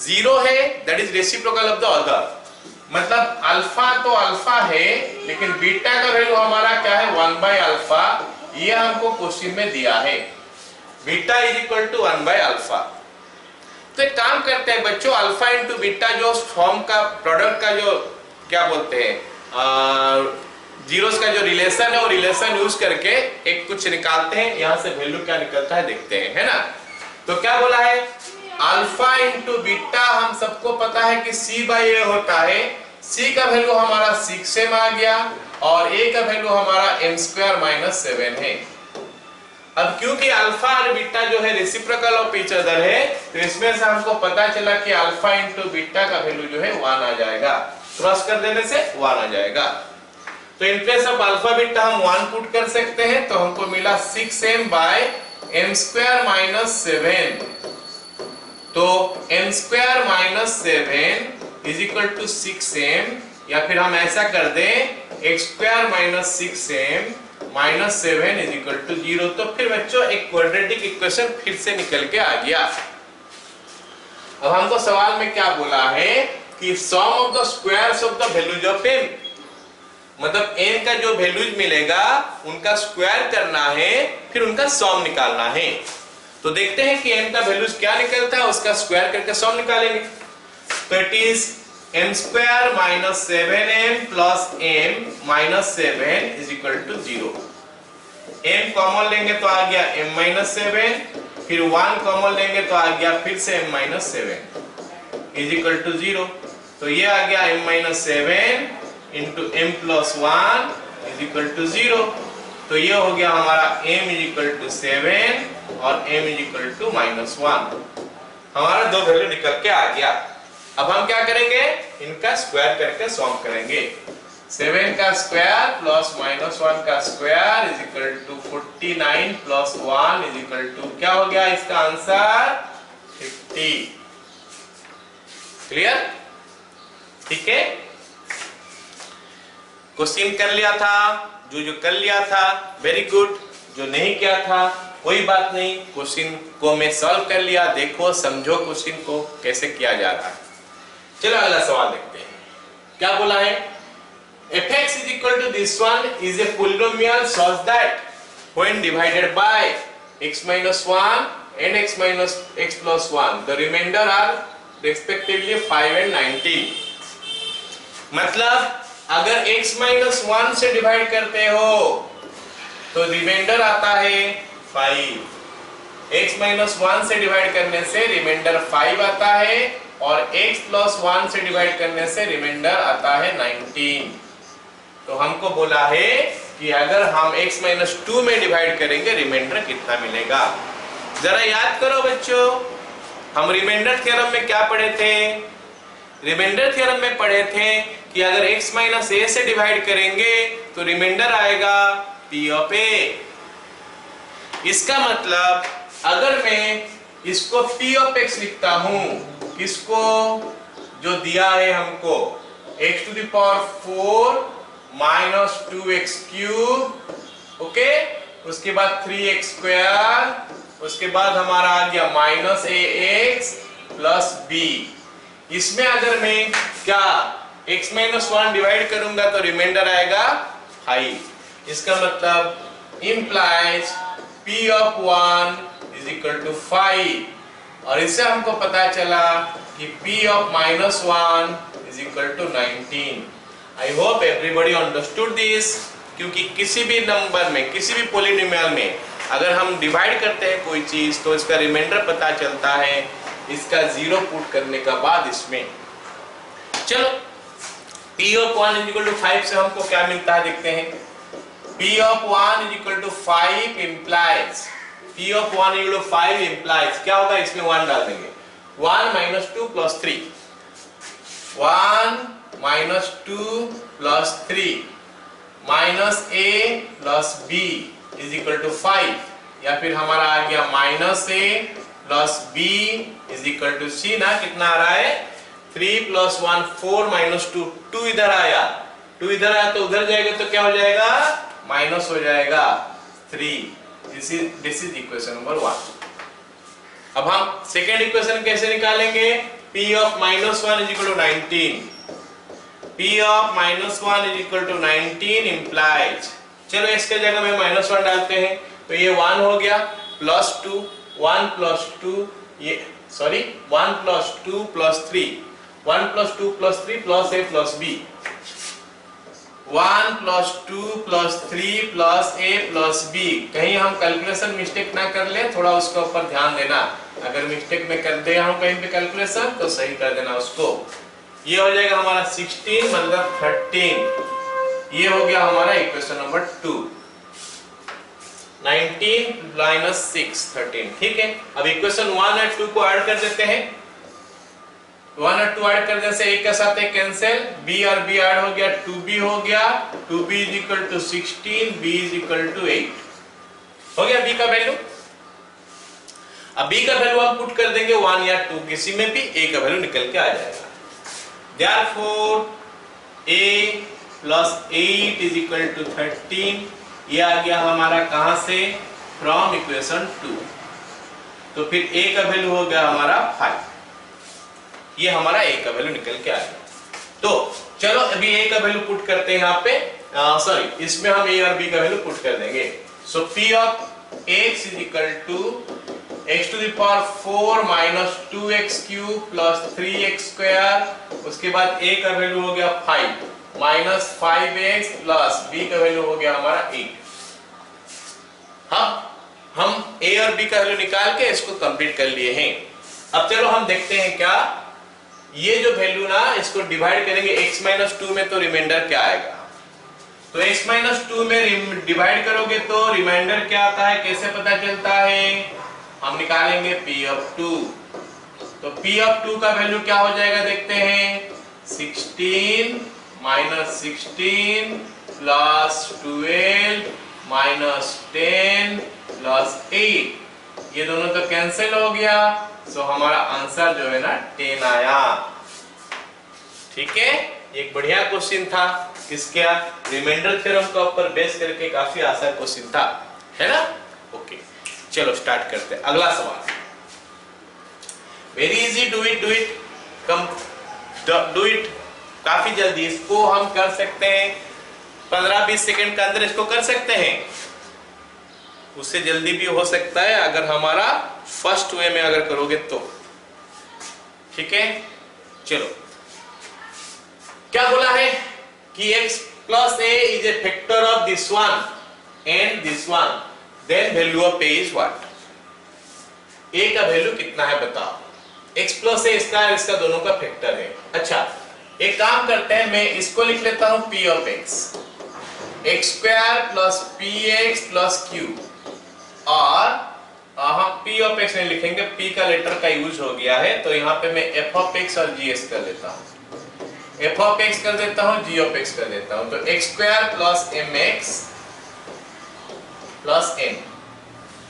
जीरो है that is reciprocal of the other, मतलब अल्फा तो अल्फा है लेकिन बीटा का वैल्यू हमारा क्या है, 1/अल्फा। ये हमको क्वेश्चन में दिया है, बीटा इज इक्वल टू 1/अल्फा। तो एक काम करते हैं बच्चों, अल्फा इंटू बीटा जो फॉर्म का प्रोडक्ट का जो क्या बोलते हैं जीरोस का जो रिलेशन है वो रिलेशन यूज करके एक कुछ निकालते हैं, यहां से वैल्यू क्या निकलता है देखते हैं, है ना। तो क्या बोला है, अल्फा इंटू बीटा हम सबको पता है कि c/a होता है। c का वैल्यू हमारा 6m आ गया और a का वैल्यू हमारा m² - 7 है। अब क्योंकि अल्फा और बीटा जो है रेसिप्रोकल ऑफ ईच अदर है, तो इसमें से हमको पता चला कि अल्फा इंटू बीटा का वैल्यू जो है 1 आ जाएगा। क्रॉस कर देने से 1 आ जाएगा। तो in place of alpha beta हम 1 पुट कर सकते हैं, तो हमको मिला 6m/m² - 7। तो m² - 7 is equal to 6m, या फिर हम ऐसा कर दें x² - 6m -7 is equal to 0। तो फिर बच्चों एक क्वाड्रेटिक इक्वेशन फिर से निकल के आ गया। अब हमको सवाल में क्या बोला है कि sum of the squares of the values of m, मतलब n का जो वैल्यूज मिलेगा उनका स्क्वायर करना है, फिर उनका सम निकालना है। तो देखते हैं कि n का वैल्यूज क्या निकलता है, उसका स्क्वायर करके सम निकालेंगे। तो it is m square minus 7m plus m minus 7 is equal to 0। m common लेंगे तो आ गया m माइनस 7, फिर 1 कॉमन लेंगे तो आ गया फिर से m minus 7 is equal to 0। तो ये आ गया m minus 7 into m plus 1 is equal to 0। तो ये हो गया हमारा m इज इक्वल टू 7 और m इज इक्वल टू -1। हमारा दो वैल्यू निकल के आ गया। अब हम क्या करेंगे, इनका स्क्वायर करके सॉल्व करेंगे। 7 का स्क्वायर प्लस -1 का square is equal to 49 plus 1 is equal to क्या हो गया इसका आंसर 50। क्लियर? ठीक है, क्वेश्चन कर लिया था, जो कर लिया था वेरी गुड, जो नहीं किया था कोई बात नहीं, क्वेश्चन को मैं सॉल्व कर लिया। देखो समझो क्वेश्चन को कैसे किया जा रहा है। चलो अगला सवाल देखते हैं क्या बोला है। fx is equal to this one is a polynomial such that when divided by x minus 1 and x minus x plus 1 the remainder are respectively 5 and 19। मतलब अगर x minus 1 से डिवाइड करते हो तो रिमाइंडर आता है 5, x minus 1 से divide करने से रिमाइंडर 5 आता है और x plus 1 से डिवाइड करने से रिमाइंडर आता है 19। तो हमको बोला है कि अगर हम x minus 2 में डिवाइड करेंगे रिमाइंडर कितना मिलेगा। जरा याद करो बच्चों, हम रिमाइंडर थ्योरम में क्या पढ़े थे, रिमाइंडर थ्योरम में पढ़े थे कि अगर x minus a से डिवाइड करेंगे तो रिमाइंडर आएगा p of a। इसका मतलब अगर मैं इसको p of x लिखता हूं, इसको जो दिया है हमको x to the power 4 minus 2x cube, okay, उसके बाद 3x स्क्वायर, उसके बाद हमारा आ गया माइनस ax प्लस b। इसमें अगर मैं क्या x minus 1 डिवाइड करूंगा तो रिमाइंडर आएगा 5। इसका मतलब implies p of 1 is equal to 5। और इससे हमको पता चला कि p of -1 is equal to 19। I hope everybody understood this। क्योंकि किसी भी नंबर में, किसी भी पॉलिनोमियल में अगर हम डिवाइड करते हैं कोई चीज तो इसका रिमाइंडर पता चलता है इसका जीरो पुट करने का बाद इसमें। चलो p of 1 is equal to 5 से हमको क्या मिलता है देखते हैं। p of 1 is equal to 5 implies, p of 1 is equal to 5 implies क्या होगा, इसमें 1 डाल देंगे, 1 minus 2 plus 3, 1 minus 2 plus 3 minus a plus b is equal to 5, या फिर हमारा आ गया minus a plus b is equal to c ना, कितना आ रहा है 3 plus 1 4 minus 2, 2 इधर आया, 2 इधर आया तो उधर जाएगा तो क्या हो जाएगा माइनस हो जाएगा 3। This is equation number 1। अब हम सेकेंड इक्वेशन कैसे निकालेंगे, p of -1 is equal to 19, p of -1 is equal to 19 implies, चलो इसके जगह में -1 डालते हैं तो ये 1 हो गया प्लस 2, 1 plus 2, ये sorry 1 plus 2 plus 3, 1 plus 2 plus 3 plus a plus b, 1 plus 2 plus 3 plus a plus b। कहीं हम कैलकुलेशन मिस्टेक ना कर ले, थोड़ा उसके ऊपर ध्यान देना। अगर मिस्टेक में कर दे हम कहीं पे कैलकुलेशन तो सही कर देना उसको। ये हो जाएगा हमारा 16 मतलब 13। ये हो गया हमारा इक्वेशन नंबर 2। 19 minus 6 13। ठीक है, अब इक्वेशन 1 और 2 को ऐड कर देते हैं। 1 और 2 ऐड कर देने से एक के साथ एक कैंसिल, b और b ऐड हो गया 2b हो गया, 2b is equal to 16, b is equal to 8 हो गया b का वैल्यू। अब b का वैल्यू हम पुट कर देंगे 1 या 2 किसी में भी, a का वैल्यू निकल के आ जाएगा। Therefore a plus 8 is equal to 13, ये आ गया हमारा कहां से, फ्रॉम इक्वेशन 2। तो फिर a का वैल्यू हो गया हमारा 5। ये हमारा a का वैल्यू निकल के आ गया। तो चलो अभी a का वैल्यू पुट करते हैं यहाँ पे, सॉरी इसमें हम a और b का वैल्यू पुट कर देंगे। So p of x is equal to x to the power 4 minus 2x cube plus 3x square, उसके बाद a का वैल्यू हो गया 5 माइनस 5x प्लस b का वैल्यू हो गया हमारा 8। हम a और b का वैल्यू निकाल के इसको कंप्लीट कर लिए हैं। अब चलो हम देखते हैं क्या ये जो वैल्यू ना इसको डिवाइड करेंगे x माइनस 2 में, तो रिमाइंडर क्या आएगा। तो x माइनस 2 में डिवाइड करोगे तो रिमाइंडर क्या आता है, कैसे पता चलता है, हम निकालेंगे p ऑफ 2। तो p ऑफ 2 का वैल्यू क्या हो जाएगा देखते हैं, 16 माइनस 16 प्लस 12 माइनस 10 प्लस 8, ये दोनों तो कैंसिल हो गया। सो हमारा आंसर जो है ना 10 आया। ठीक है, एक बढ़िया क्वेश्चन था, किसका, रिमाइंडर थ्योरम का ऊपर बेस करके काफी आसान क्वेश्चन था, है ना। ओके चलो स्टार्ट करते हैं अगला सवाल। Very easy, do it come do it, काफी जल्दी इसको हम कर सकते हैं, 15-20 सेकंड के अंदर इसको कर सकते हैं। उससे जल्दी भी हो सकता है अगर हमारा फर्स्ट वे में अगर करोगे तो। ठीक है, चलो क्या बोला है कि x plus a is a factor of this one and this one, then value of a is what. a का वैल्यू कितना है बताओ, x प्लस a इसका दोनों का फैक्टर है। अच्छा एक काम करते हैं, मैं इसको लिख लेता हूं p of x, x square plus px plus q, और हम p ऑफ x नहीं लिखेंगे, p का लेटर का यूज हो गया है, तो यहाँ पे मैं f ऑफ x और gs कर लेता हूँ, f ऑफ x कर देता हूँ, g ऑफ x कर देता हूँ। तो x square plus mx plus n।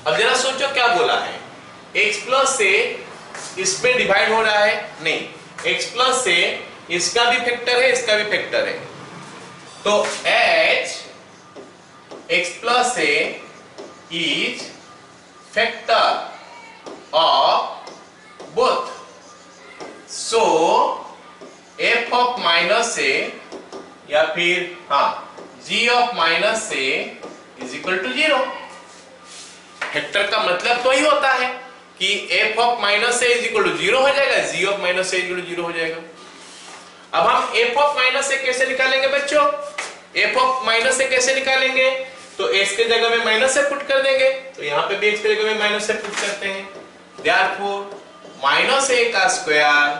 अब जरा सोचो क्या बोला है, x प्लस से इसमें डिवाइड हो रहा है, नहीं, x प्लस से इसका भी फैक्टर है, इसका भी फैक्टर है, तो h x प्लस से is factor of both, so f of minus a या फिर g of minus a is equal to 0। Factor का मतलब तो ही होता है कि f of minus a is equal to 0 हो जाएगा, g of minus a is equal to 0 हो जाएगा। अब हम f of minus a कैसे निकालेंगे बच्चों, f of minus a कैसे निकालेंगे, तो x के जगह में माइनस से पुट कर देंगे, तो यहाँ पे भी x के जगह में माइनस से पुट करते हैं। देयरफॉर माइनस a का square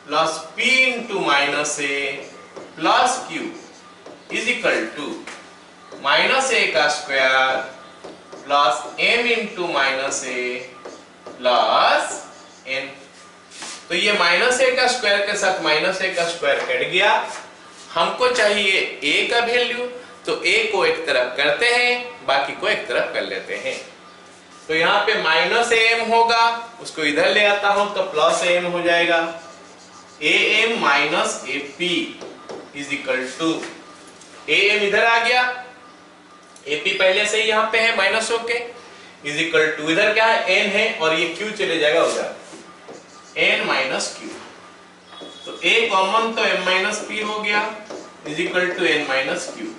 plus p into minus a plus q is equal to minus a का square plus m into minus a plus n। तो ये माइनस a का स्क्वायर के साथ माइनस a का स्क्वायर कट गया, हमको चाहिए a का वैल्यू, तो a को एक तरफ करते हैं, बाकी को एक तरफ कर लेते हैं। तो यहाँ पे माइनस am होगा, उसको इधर ले आता हूं तो प्लस am हो जाएगा, am minus ap is equal to, am इधर आ गया, ap पहले से ही यहाँ पे है माइनस होके, इज इक्वल टू इधर क्या है n है, और ये q चले जाएगा उधर, n माइनस q, तो a कॉमन तो m माइनस p हो गया is equal to n minus q।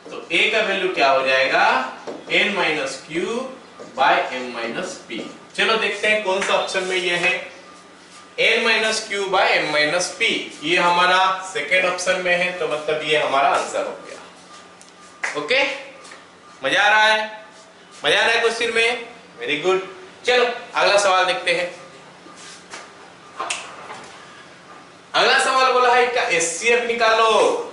तो a का वैल्यू क्या हो जाएगा, n minus q by m minus p। चलो देखते हैं कौन सा ऑप्शन में ये है, n minus q by m minus p, ये हमारा सेकेंड ऑप्शन में है, तो मतलब ये हमारा आंसर हो गया। ओके, मजा आ रहा है, मजा आ रहा है क्वेश्चन में, वेरी गुड। चलो अगला सवाल देखते हैं। अगला सवाल बोला है इसका HCF निकालो।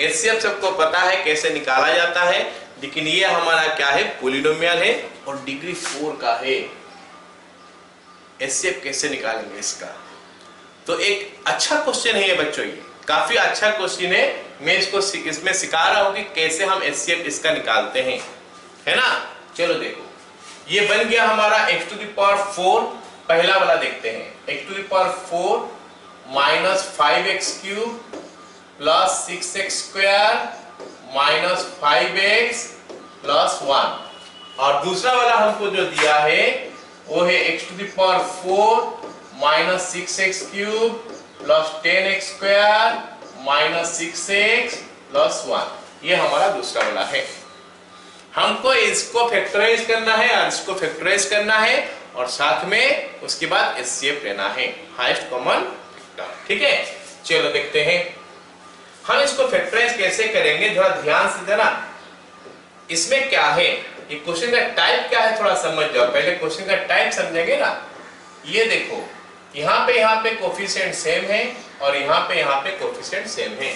HCF सबको पता है कैसे निकाला जाता है, लेकिन ये हमारा क्या है, पॉलिनोमियल है और डिग्री 4 का है। HCF कैसे निकालेंगे इसका, तो एक अच्छा क्वेश्चन है ये बच्चों, ये काफी अच्छा क्वेश्चन है। मैं इसमें सिखा रहा हूं कि कैसे हम HCF इसका निकालते हैं, है ना। चलो देखो, ये बन गया हमारा x टू द पावर 4, पहला वाला देखते हैं, x to the power 4 minus 5x cube plus 6x square minus 5x plus 1 और दूसरा वाला हमको जो दिया है वो है x to the power 4 minus 6x cube plus 10x square minus 6x plus 1। ये हमारा दूसरा वाला है। हमको इसको फैक्टराइज करना है और इसको फैक्टराइज करना है और साथ में उसके बाद एचसीएफ लेना है, हाईएस्ट कॉमन फैक्टर। ठीक है, चलो देखते हैं हम इसको फैक्टराइज कैसे करेंगे। थोड़ा ध्यान से देना, इसमें क्या है, ये क्वेश्चन का टाइप क्या है थोड़ा समझ जाओ। पहले क्वेश्चन का टाइप समझेंगे ना। ये देखो यहाँ पे कोफिशिएंट सेम है और यहाँ पे कोफिशिएंट सेम है,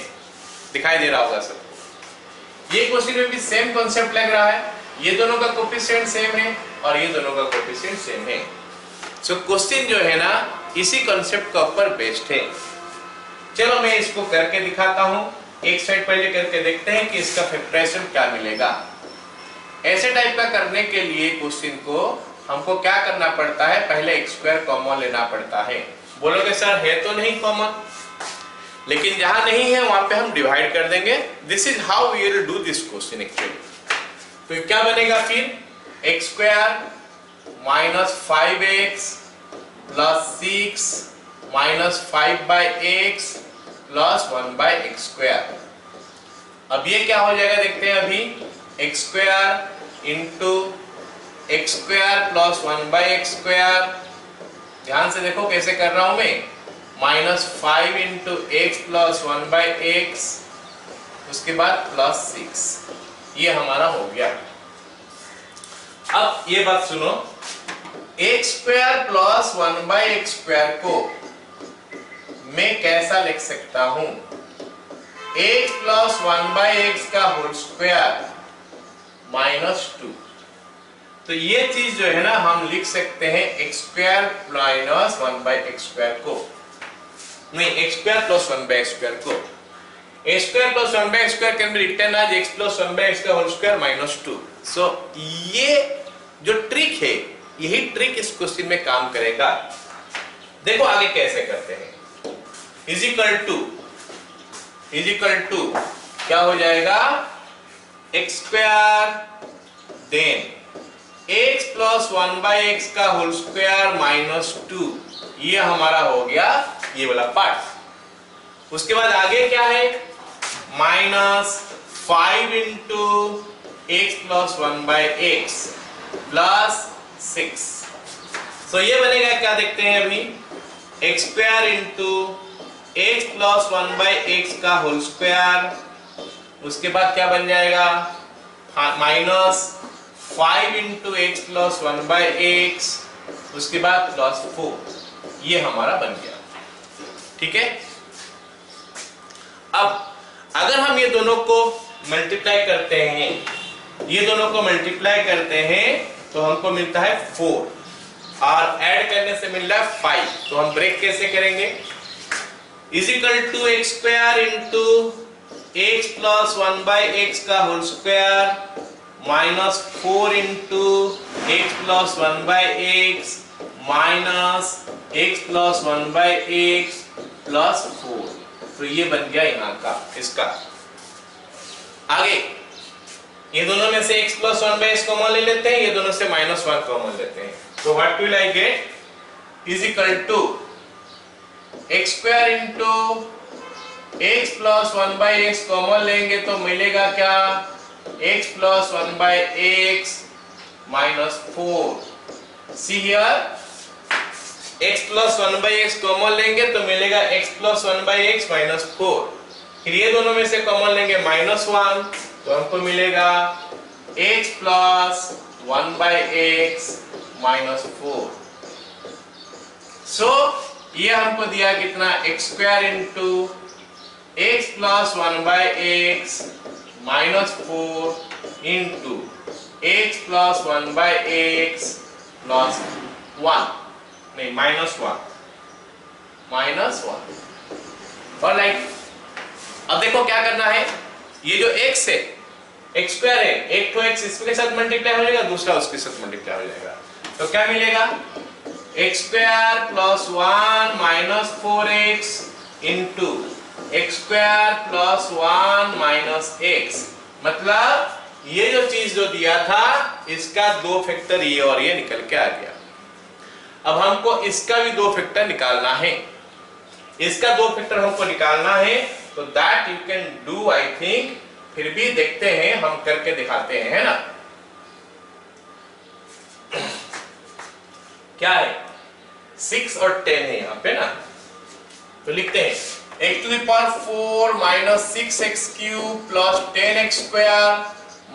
दिखाई दे रहा होगा सबको। ये क्वेश्चन में भी सेम कॉन्सेप्ट लग रहा है, ये दोनों का कोफिशिएंट सेम है और ये दोनों का कोफिशिएंट सेम है। सो क्वेश्चन जो है ना इसी कॉन्सेप्ट का ऊपर बेस्ड है। चलो मैं इसको करके दिखाता हूँ। एक साइड पहले करके देखते हैं कि इसका फैक्टराइजेशन क्या मिलेगा। ऐसे टाइप का करने के लिए क्वेश्चन को हमको क्या करना पड़ता है, पहले x स्क्वायर कॉमन लेना पड़ता है। बोलोगे सर है तो नहीं कॉमन, लेकिन जहां नहीं है वहां पे हम डिवाइड कर देंगे। This is how we will do this question actually. तो क्या बनेगा फिर, x square minus 5x plus 6 minus 5/x plus 1/x square. अब ये क्या हो जाएगा देखते हैं अभी, x square into x square plus 1/x square. ध्यान से देखो कैसे कर रहा हूं मैं, minus 5 into x plus 1/x, उसके बाद प्लस 6। ये हमारा हो गया। अब ये बात सुनो, x square plus 1/x square को मैं कैसा लिख सकता हूं, x प्लस 1/x का होल स्क्वायर माइनस 2। तो ये चीज जो है ना हम लिख सकते हैं x square minus 1/x square को, नहीं x square plus 1/x square को। x square plus 1/x square can be written as x plus 1/x का होल स्क्वायर माइनस 2। सो ये जो ट्रिक है यही ट्रिक इस क्वेश्चन में काम करेगा। देखो आगे कैसे करते हैं, इज इक्वल टू क्या हो जाएगा, x square then x plus 1/x का होल स्क्वायर माइनस 2। ये हमारा हो गया ये वाला पार्ट। उसके बाद आगे क्या है, minus 5 into x plus 1/x plus 6। सो ये बनेगा क्या देखते हैं अभी, x square into x plus 1/x का होल स्क्वायर, उसके बाद क्या बन जाएगा, minus 5 into x plus 1/x, उसके बाद प्लस 4। ये हमारा बन गया। ठीक है, अब अगर हम ये दोनों को मल्टीप्लाई करते हैं, ये दोनों को मल्टीप्लाई करते हैं तो हमको मिलता है 4 और ऐड करने से मिल रहा है 5। तो हम ब्रेक कैसे करेंगे, is equal to x square into x plus 1/x का whole square minus 4 into x plus 1/x minus x plus 1/x plus 4। तो ये बन गया यहाँ का इसका। आगे ये दोनों में से x प्लस 1/x कॉमन ले लेते हैं, ये दोनों से माइनस 1 कॉमन लेते हैं। तो what will I get, is equal to x square into x plus 1/x common लेंगे तो मिलेगा क्या, x plus 1/x minus 4। See here, x plus 1/x common लेंगे तो मिलेगा x प्लस 1/x माइनस 4। फिर ये दोनों में से कॉमन लेंगे माइनस 1 तो हमको मिलेगा x प्लस 1/x माइनस 4। सो ये हमको दिया कितना, x square into x plus 1/x minus 4 into x plus 1/x plus 1, नहीं माइनस 1। और लाइक अब देखो क्या करना है, ये जो x है x स्क्वायर है, एक तो x इसके साथ मल्टीप्लाई हो जाएगा, दूसरा उसके साथ मल्टीप्लाई हो जाएगा। तो क्या मिलेगा, x square plus 1 minus 4x into x square plus 1 minus x मतलब ये जो चीज जो दिया था इसका 2 फैक्टर ये और ये निकल के आ गया। अब हमको इसका भी 2 फैक्टर निकालना है, इसका 2 फैक्टर हमको निकालना है, तो that you can do I think. फिर भी देखते हैं, हम करके दिखाते हैं, है ना। क्या है 6 और 10 है यहाँ पे ना, तो लिखते हैं x to the power 4 minus 6x cube plus 10x square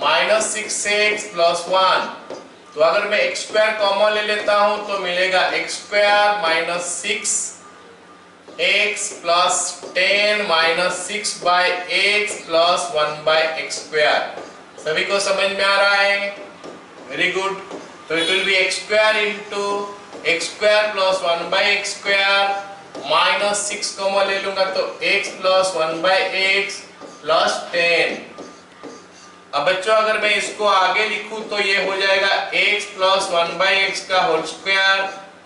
minus 6x plus 1। तो अगर मैं x स्क्वायर कॉमन ले लेता हूं तो मिलेगा x square minus 6x plus 10 minus 6 by x plus 1 by x square. सभी को समझ में आ रहा है? Very good. तो it will be x square into x square plus 1 by x square minus 6 common ले लूंगा तो x plus 1 by x plus 10। अब बच्चों अगर मैं इसको आगे लिखूं तो ये हो जाएगा x प्लस 1 बाई एक्स का होल स्क्वायर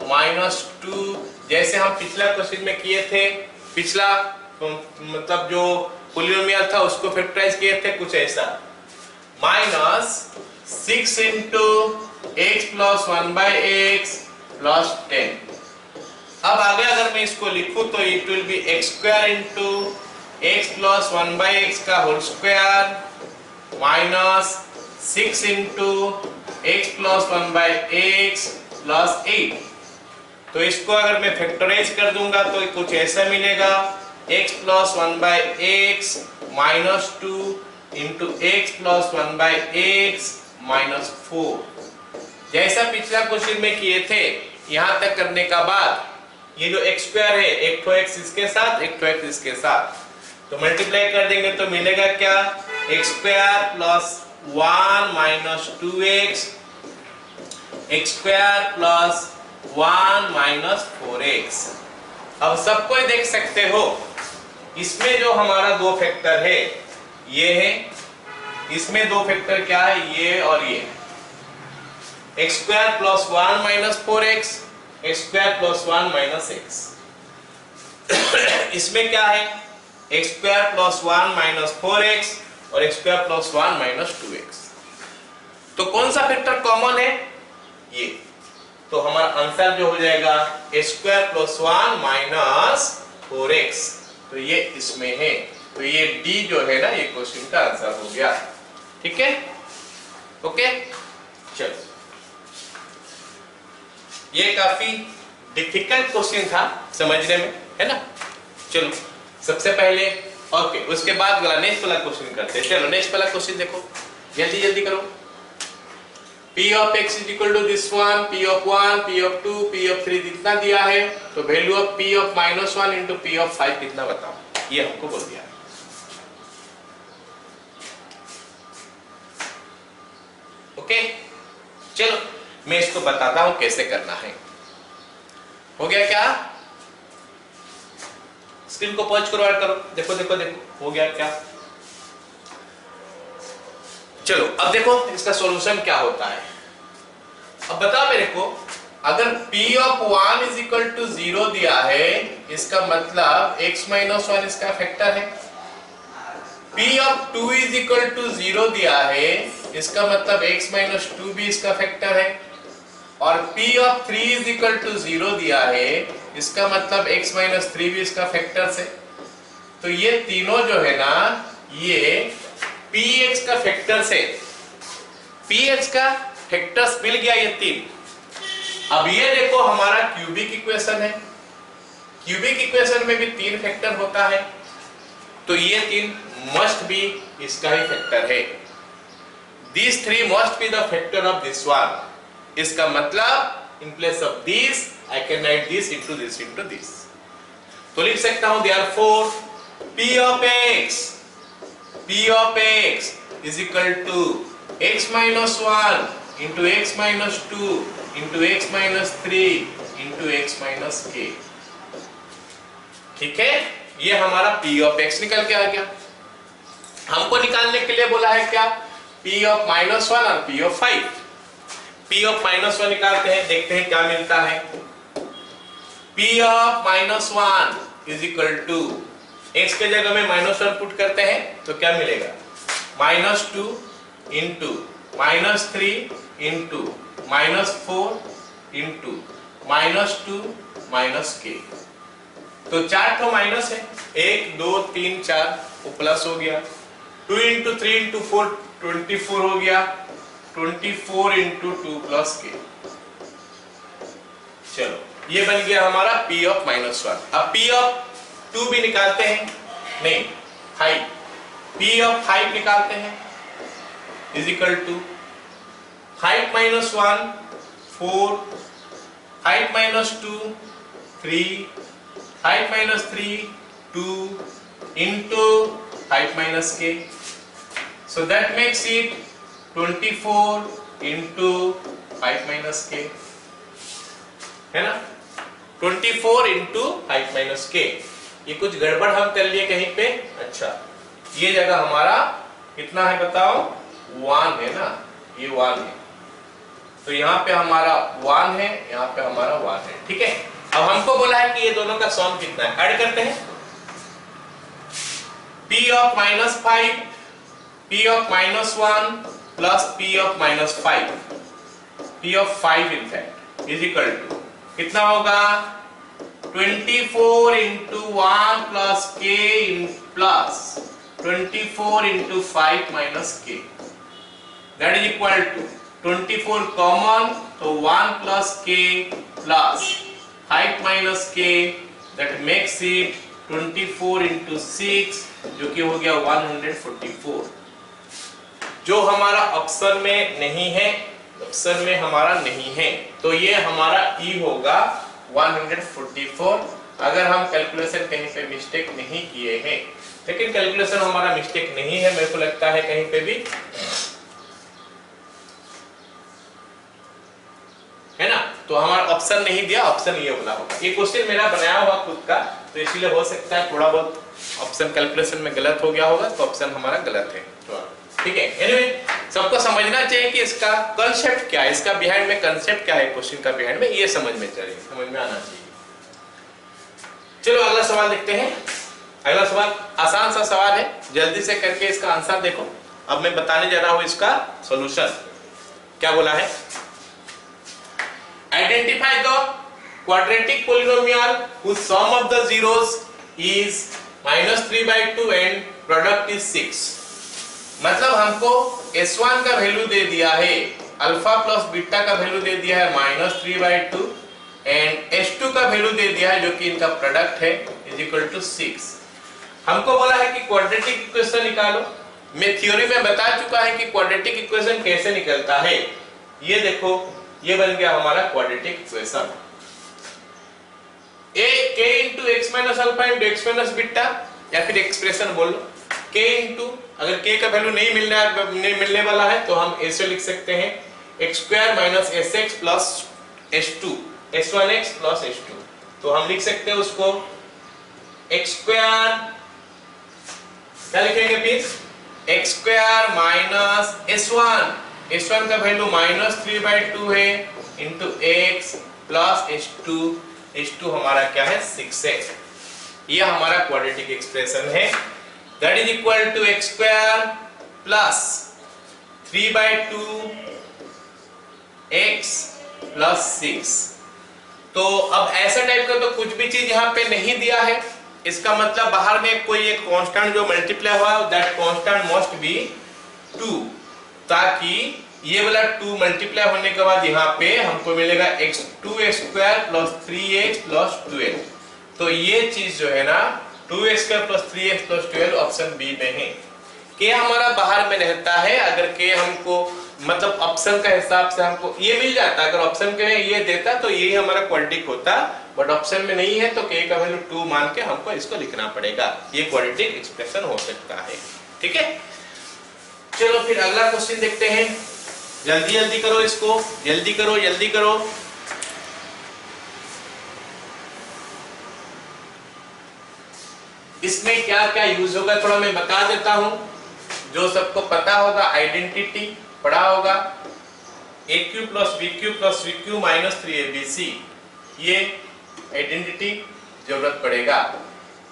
माइनस 2, जैसे हम पिछला क्वेश्चन में किए थे। पिछला मतलब जो पॉलिनोमियल था उसको फैक्टराइज किए थे कुछ ऐसा, minus 6 into x plus 1 by x plus 10। अब आगे अगर मैं इसको लिखूं तो it will be x square into x plus 1 by x का whole square minus 6 into x plus 1 by x plus 8। तो इसको अगर मैं फैक्टराइज कर दूंगा तो कुछ ऐसा मिलेगा x plus 1 by x minus 2 into x plus 1 by x minus 4। जैसा पिछला क्वेश्चन में किए थे, यहां तक करने का बाद ये जो x स्क्वायर है, एक तो x इसके साथ, एक तो x इसके साथ, तो मल्टीप्लाई कर देंगे तो मिलेगा क्या, x square plus 1 minus 2x, x square plus 1 minus 4x। अब सबको देख सकते हो, इसमें जो हमारा 2 फैक्टर है ये है, इसमें 2 फैक्टर क्या है, ये और ये, x square plus 1 minus 4x, x square plus 1 minus x। इसमें क्या है, x square plus 1 minus 4x और x square plus 1 minus 2x। तो कौन सा फैक्टर कॉमन है, ये। तो हमारा आंसर जो हो जाएगा x square plus 1 minus 4x, तो ये इसमें है। तो ये D जो है ना, ये क्वेश्चन का आंसर हो गया। ठीक है, ओके। चलो, ये काफी डिफिकल्ट क्वेश्चन था समझने में, है ना। चलो सबसे पहले ओके, उसके बाद नेक्स्ट वाला क्वेश्चन करते हैं। चलो नेक्स्ट वाला क्वेश्चन देखो, जल्दी जल्दी करो। P of x is equal to this one, P of 1, P of 2, P of 3 कितना दिया है, तो value of P of -1 into P of 5 कितना बताओ, ये हमको बोल दिया। ओके, चलो मैं इसको बताता हूं कैसे करना है। हो गया क्या, स्क्रीन को पॉज करो, ऐड करो, देखो देखो देखो हो गया क्या। चलो अब देखो इसका सॉल्यूशन क्या होता है। अब बताओ मेरे को, अगर P of 1 is equal to 0 दिया है, इसका मतलब x minus 1 इसका फैक्टर है। P of 2 is equal to 0 दिया है, इसका मतलब x minus 2 भी इसका फैक्टर है। और P of 3 is equal to 0 दिया है, इसका मतलब x minus 3 भी इसका फैक्टर है। तो ये तीनों जो है ना, ये px का फैक्टर से, px का फैक्टर्स मिल गया ये 3। अब ये देखो हमारा क्यूबिक इक्वेशन है, क्यूबिक इक्वेशन में भी 3 फैक्टर होता है, तो ये 3 मस्ट बी इसका ही फैक्टर है। These 3 must be the factor of this one। इसका मतलब in place of this I can write this into this into this। तो लिख सकता हूं therefore P of x is equal to x minus 1 into x minus 2 into x minus 3 into x minus k। ठीक है, ये हमारा P of x निकल के आ गया। हमको निकालने के लिए बोला है क्या, P of -1 और P of 5। P of -1 निकालते हैं, देखते हैं क्या मिलता है। P of -1 is equal to x के जगह में -1 पुट करते हैं तो क्या मिलेगा, -2 इंटू -3 इंटू -4 इंटू -2 -k। तो 4 तो माइनस है, 1 2 3 4 वो प्लस हो गया, 2 इंटू 3 इंटू 4 24 हो गया, 24 इंटू 2 प्लस k। चलो ये बन गया हमारा p ऑफ -1। अब p ऑफ 2 भी निकालते हैं, नहीं 5, p ऑफ 5 निकालते हैं is equal to 5 - 1 4, 5 - 2 3, 5 - 3 2 into 5 - k, so that makes it 24 into 5 - k, है ना। 24 into 5 - k। ये कुछ गड़बड़ हम कर लिए कहीं पे। अच्छा ये जगह हमारा कितना है बताओ, 1 है ना, ये 1 है, तो यहाँ पे हमारा 1 है, यहाँ पे हमारा 1 है, ठीक है। अब हमको बोला है कि ये दोनों का सम कितना है, ऐड करते हैं। p of -5, p of -1 plus p of -5, p of 5 in fact is equal to कितना होगा, 24 into 1 plus k plus 24 into 5 minus k, that is equal to 24 common, तो 1 plus k plus 5 minus k, that makes it 24 into 6 जो कि हो गया 144। जो हमारा option में नहीं है, ऑप्शन में हमारा नहीं है, तो ये हमारा ई होगा 144। अगर हम कैलकुलेशन कहीं पे मिस्टेक नहीं किए हैं, लेकिन कैलकुलेशन हमारा मिस्टेक नहीं है, मेरे को लगता है कहीं पे भी, है ना, तो हमारा ऑप्शन नहीं दिया, ऑप्शन ये वाला होगा। ये क्वेश्चन मेरा बनाया हुआ खुद का, तो इसलिए हो सकता है थोड़ा बहुत ऑप्शन कैलकुलेशन में गलत हो गया होगा, तो ऑप्शन हमारा गलत है, ठीक है। एनीवे सबको समझना चाहिए कि इसका कांसेप्ट क्या है, इसका बिहाइंड में कांसेप्ट क्या है, क्वेश्चन का बिहाइंड में, ये समझ में चाहिए, समझ में आना चाहिए। चलो अगला सवाल देखते हैं। अगला सवाल आसान सा सवाल है, जल्दी से करके इसका आंसर देखो। अब मैं बताने जा रहा हूं इसका सॉल्यूशन। क्या बोला है, identify the quadratic polynomial whose sum of the zeros is -3/2 and product is 6। मतलब हमको S1 का वैल्यू दे दिया है, अल्फा प्लस बीटा का वैल्यू दे दिया है -3/2 एंड S2 का वैल्यू दे दिया है जो कि इनका प्रोडक्ट है इज इक्वल टू 6। हमको बोला है कि क्वाड्रेटिक इक्वेशन निकालो। मैं थ्योरी में बता चुका है कि क्वाड्रेटिक इक्वेशन कैसे निकलता है। ये देखो, ये बन गया हमारा quadratic equation, a k into x minus alpha into x minus beta, या फिर एक्सप्रेशन बोल लो k into, अगर k का वैल्यू नहीं मिलने वाला है तो हम ऐसे लिख सकते हैं x square minus sx plus s2 s1x plus s2। तो हम लिख सकते हैं उसको x square, क्या लिखेंगे please, x square minus s1 का वैल्यू -3/2 है इंटू x प्लस s2 हमारा क्या है 6 है। ये हमारा क्वाड्रेटिक एक्सप्रेशन है, that is equal to x square plus 3/2 x plus 6। तो अब ऐसा टाइप का तो कुछ भी चीज यहाँ पे नहीं दिया है, इसका मतलब बाहर में कोई एक कांस्टेंट जो मल्टीप्लाई हुआ है दैट कांस्टेंट मस्ट बी 2, ताकि ये वाला 2 मल्टीप्लाई होने के बाद यहाँ पे हमको मिलेगा x2 square plus 3x plus 12। तो ये चीज जो है ना 2x square plus 3x plus 12 option B में है। के हमारा बाहर में रहता है, अगर के हमको मतलब ऑप्शन का हिसाब से हमको ये मिल जाता, अगर ऑप्शन के में ये देता तो यही हमारा क्वाड्रेटिक होता, बट ऑप्शन में नहीं है तो के का वैल्यू 2 मान के हमको इसको लिखना पड़ेगा। ये क्वाड्रेटिक एक्सप्रेशन हो सकता है, ठीक है। चलो फिर अगला क्वेश्चन देखते हैं, जल्दी जल्दी करो इसको, जल्दी करो। इसमें क्या क्या यूज होगा थोड़ा मैं बता देता हूं, जो सबको पता होगा, आइडेंटिटी पढ़ा होगा, AQ plus BQ plus VQ minus 3ABC, ये आइडेंटिटी जरूरत पड़ेगा।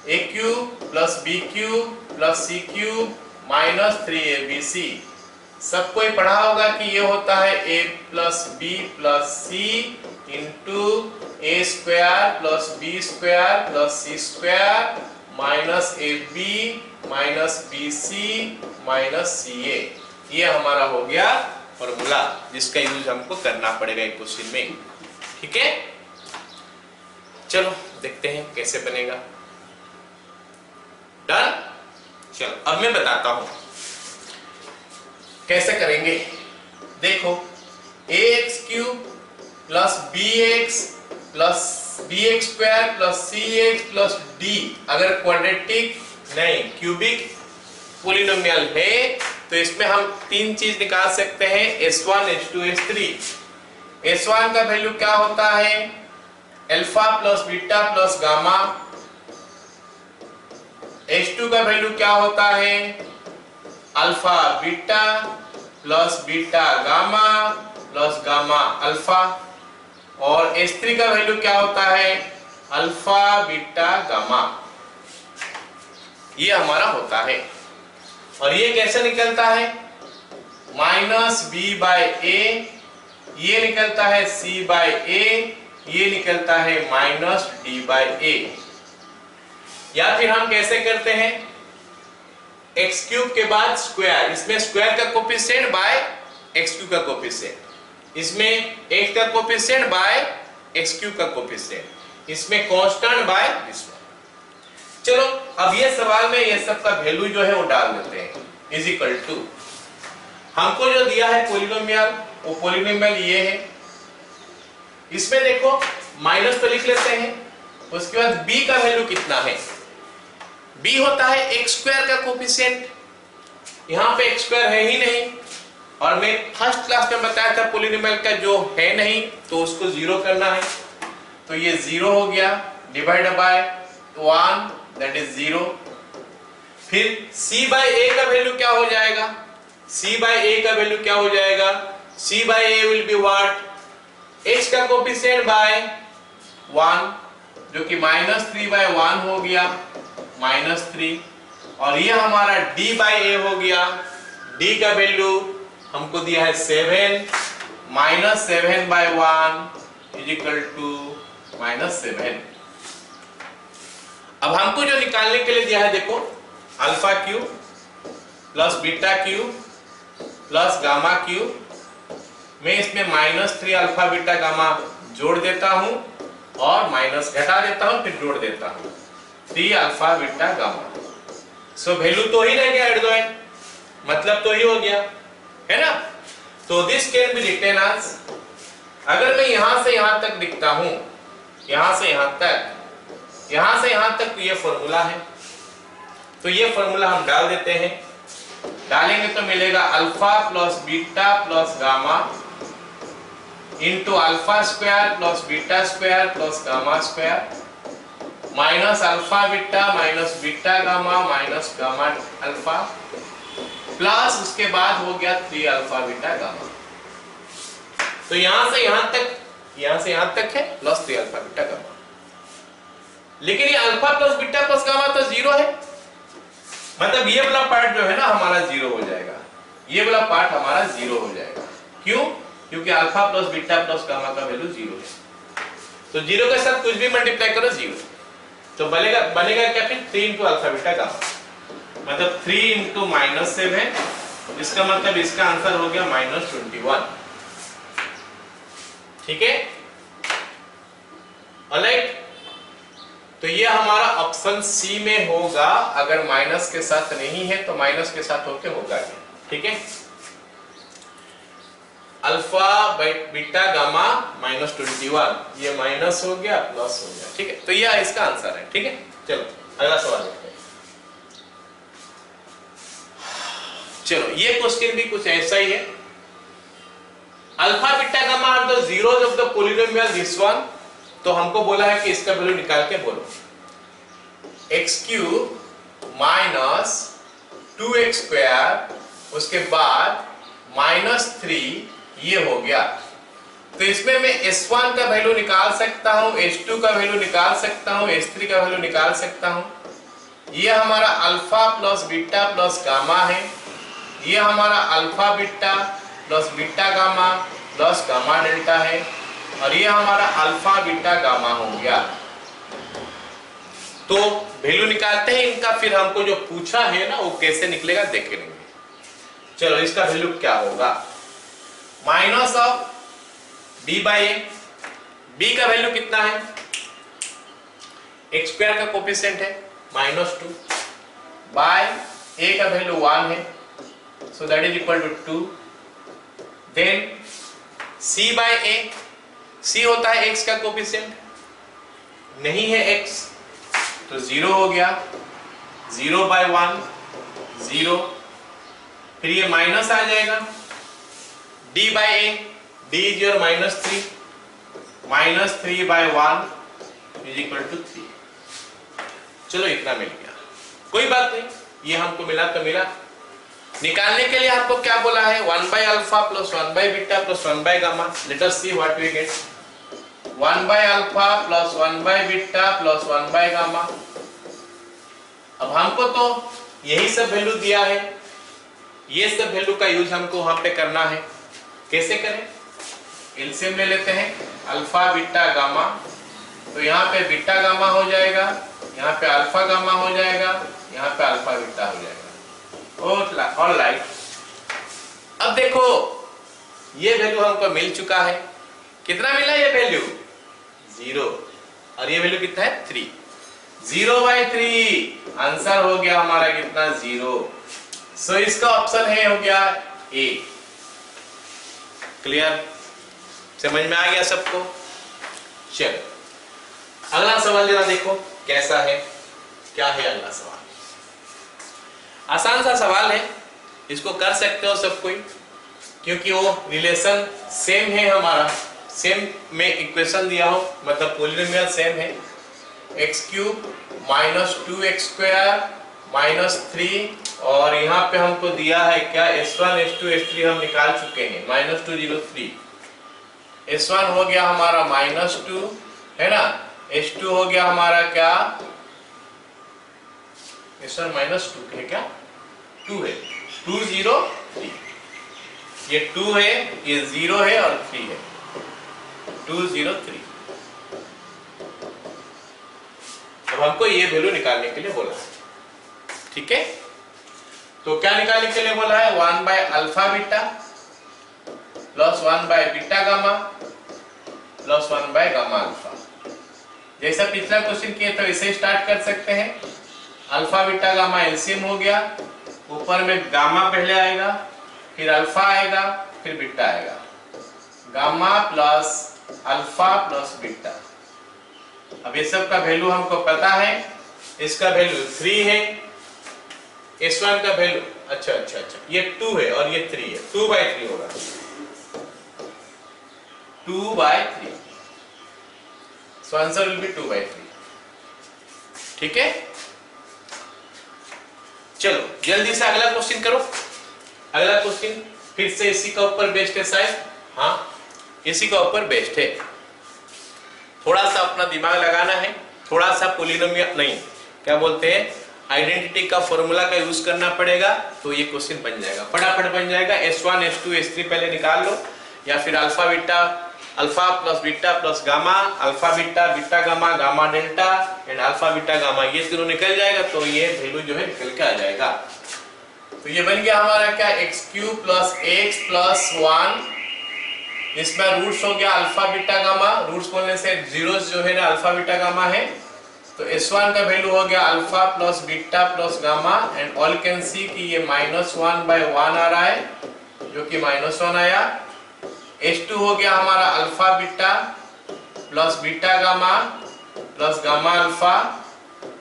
AQ plus BQ plus CQ minus 3abc। सबको ही पढ़ा होगा कि ये होता है a plus b plus c into a square plus b square plus c square minus a b minus b c minus c a. ये हमारा हो गया फॉर्मूला जिसका यूज हमको करना पड़ेगा एक क्वेश्चन में। ठीक है, चलो देखते हैं कैसे बनेगा। डन। चलो अब मैं बताता हूं कैसे करेंगे। देखो ax cube plus bx plus bx square plus cx plus d अगर क्वाड्रेटिक नहीं क्यूबिक पॉलिनोमियल है तो इसमें हम तीन चीज निकाल सकते हैं, s1 s2 s3। s1 का वैल्यू क्या होता है, alpha plus beta plus gamma. s2 का वैल्यू क्या होता है, alpha beta plus beta gamma plus gamma alpha. और s3 का वैल्यू क्या होता है, अल्फा बीटा गामा। ये हमारा होता है। और ये कैसे निकलता है, माइनस बी बाय ए, ये निकलता है सी बाय ए, ये निकलता है माइनस डी बाय ए। या फिर हम कैसे करते हैं, एक्स क्यूब के बाद स्क्वायर, इसमें स्क्वायर का कोफिशिएंट बाय एक्स क्यूब का कोफिशिएंट, इसमें एक्स का कोफिशिएंट बाय एक्स क्यूब का कोफिशिएंट, इसमें कांस्टेंट बाय दिस वन। चलो अब ये सवाल में ये सब का वैल्यू जो है वो डाल देते हैं, इज इक्वल टू हमको जो दिया है पॉलिनोमियल, वो पॉलिनोमियल ये है। इसमें देखो माइनस तो लिख लेते हैं, उसके बाद b का वैल्यू कितना है, b होता है एक्स स्क्वायर का कोफिशिएंट, यहाँ पे एक्स स्क्वायर है ही नहीं। और मैं फर्स्ट क्लास में बताया था पॉलिनोमियल का जो है नहीं तो उसको जीरो करना है, तो ये जीरो हो गया, डिवाइड बाय 1 दैट इज 0। फिर c बाय a का वैल्यू क्या हो जाएगा, c बाय a का वैल्यू क्या हो जाएगा, c by a will be what, h का कोफिशिएंट बाय 1 जो कि माइनस 3 बाय 1 हो गया, माइनस 3। और ये हमारा d बाय a हो गया, d का वैल्यू हमको दिया है 7, minus 7 by 1 is equal to minus 7। अब हमको जो निकालने के लिए दिया है देखो, alpha cube plus beta cube plus gamma cube. मैं इसमें माइनस 3 अल्फा बीटा गामा जोड़ देता हूं और माइनस घटा देता हूं, फिर जोड़ देता हूं 3 alpha beta gamma. So value तो ही रह गया एट द एंड, मतलब तो ही हो गया, है ना। तो this can be written as, अगर मैं यहां से यहां तक लिखता हूं, यहां से यहां तक, यहां से यहां तक, तो ये फॉर्मूला है। तो ये फॉर्मूला हम डाल देते हैं, डालेंगे तो मिलेगा alpha plus beta plus gamma into alpha square plus beta square plus gamma square minus alpha beta minus beta gamma minus gamma alpha plus उसके बाद हो गया 3 अल्फा बीटा गामा। तो यहां से यहां तक, यहां से यहां तक है प्लस 3 अल्फा बीटा गामा। लेकिन ये alpha plus beta plus gamma तो जीरो है, मतलब ये वाला पार्ट जो है ना हमारा जीरो हो जाएगा, ये वाला पार्ट हमारा जीरो हो जाएगा। क्यों, क्योंकि alpha plus beta plus gamma का वैल्यू जीरो है। तो जीरो के साथ कुछ भी मल्टीप्लाई करो जीरो, तो बनेगा क्या फिर 3 इंटू अल्फा बीटा गामा, मतलब 3 इंटू माइनस 7, इसका मतलब इसका आंसर हो गया माइनस 21। ठीक है, ऑलराइट। तो ये हमारा ऑप्शन सी में होगा, अगर माइनस के साथ नहीं है तो माइनस के साथ होके होगा। ठीक है, अल्फा बीटा गामा माइनस 21, ये माइनस हो गया प्लस हो गया। ठीक है, तो ये इसका आंसर है। ठीक है, चलो अगला सवाल देखते हैं। चलो ये क्वेश्चन भी कुछ ऐसा ही है, alpha beta gamma are the zeros of the polynomial this one. तो हमको बोला है कि इसका वैल्यू निकाल के बोलो, x cube minus 2x square, उसके बाद माइनस 3, ये हो गया। तो इसमें मैं s1 का वैल्यू निकाल सकता हूं, s2 का वैल्यू निकाल सकता हूं, s3 का वैल्यू निकाल सकता हूं। ये हमारा alpha plus beta plus gamma है, ये हमारा alpha beta plus beta gamma plus gamma delta है, और ये हमारा अल्फा बीटा गामा हो गया। तो वैल्यू निकालते हैं इनका, फिर हमको जो पूछा है ना वो कैसे निकलेगा देखेंगे। चलो इसका वैल्यू क्या होगा, minus of b by a. B का वैल्यू कितना है, एक्स स्क्वायर का कोफिशिएंट है -2 बाय ए का वैल्यू 1 है, so that is equal to 2। Then c by a, c होता है एक्स का कोफिशिएंट, नहीं है एक्स तो 0 हो गया, 0 बाय 1 0, फिर ये माइनस आ जाएगा, d by a, d is your -3, -3 by 1 is equal to 3। चलो इतना मिल गया, कोई बात नहीं, ये हमको मिला तो मिला। निकालने के लिए आपको क्या बोला है, 1 by alpha plus 1 by beta plus 1 by gamma. Let us see what we get, 1 by alpha plus 1 by beta plus 1 by gamma. अब हमको तो यही सब वैल्यू दिया है, ये सब वैल्यू का यूज हमको वहां पे करना है। कैसे करें, एलसीएम ले लेते हैं, अल्फा बीटा गामा, तो यहाँ पे बीटा गामा हो जाएगा, यहाँ पे अल्फा गामा हो जाएगा, यहाँ पे अल्फा बीटा हो जाएगा। ऑलराइट, अब देखो ये वैल्यू हमको मिल चुका है, कितना मिला ये वैल्यू 0, और ये वैल्यू कितना है 3, 0 बाय 3 आंसर हो गया हमारा कितना 0। सो इसका ऑप्शन है हो गया ए। क्लियर, समझ में आ गया सबको। चलो अगला सवाल जरा देखो कैसा है, क्या है अगला सवाल। आसान सा सवाल है, इसको कर सकते हो सब कोई, क्योंकि वो रिलेशन सेम है हमारा, सेम में इक्वेशन दिया हो, मतलब पॉलिनोमियल सेम है। एक्स क्यूब -2x स्क्वायर -3, और यहाँ पे हमको दिया है क्या s1 s2 s3 हम निकाल चुके हैं, -2 0 3। s1 हो गया हमारा -2 है ना, s2 हो गया हमारा क्या, s1 -2 है क्या, 2 है, 2 0 3, ये 2 है, ये 0 है और 3 है, 2 0 3। अब हमको ये वैल्यू निकालने के लिए बोला है, ठीक है। तो क्या निकालने के लिए बोला है, 1 by alpha beta plus 1 by beta gamma plus 1 by gamma alpha. जैसा पिछला क्वेश्चन किए तो इसे स्टार्ट कर सकते हैं, अल्फा बीटा गामा एलसीएम हो गया, ऊपर में गामा पहले आएगा, फिर अल्फा आएगा, फिर बीटा आएगा, gamma plus alpha plus beta. अब ये सब का वैल्यू हमको पता है, इसका वैल्यू 3 है, S1 का वैल्यू अच्छा, ये 2 है और ये 3 है, 2 बाय 3 होगा, 2 by 3, so answer will be 2 by 3, ठीक है। चलो जल्दी से अगला क्वेश्चन करो। अगला क्वेश्चन फिर से इसी का ऊपर बेस्ड है शायद, हाँ इसी का ऊपर बेस्ड है। थोड़ा सा अपना दिमाग लगाना है, थोड़ा सा पॉलिनोमियल नहीं क्या बोलते हैं, आइडेंटिटी का फॉर्मूला का यूज करना पड़ेगा, तो ये क्वेश्चन बन जाएगा, फटाफट बन जाएगा। s1 s2 s3 पहले निकाल लो, या फिर alpha beta, alpha plus beta plus gamma, alpha beta beta gamma gamma delta and alpha beta gamma, ये तीनों निकल जाएगा, तो ये वैल्यू जो है निकल के आ जाएगा। तो ये बन गया हमारा क्या, x³ प्लस x प्लस 1, इसमें रूट्स हो गया अल्फा बीटा गामा, रूट्स बोलने से जीरोस जो है ना अल्फा बीटा गामा है, तो s1 का वैल्यू हो गया alpha plus beta plus gamma, and all can see कि ये -1 बाय 1 आ रहा है, जो कि -1 आया। s2 हो गया हमारा alpha beta plus beta gamma plus gamma alpha,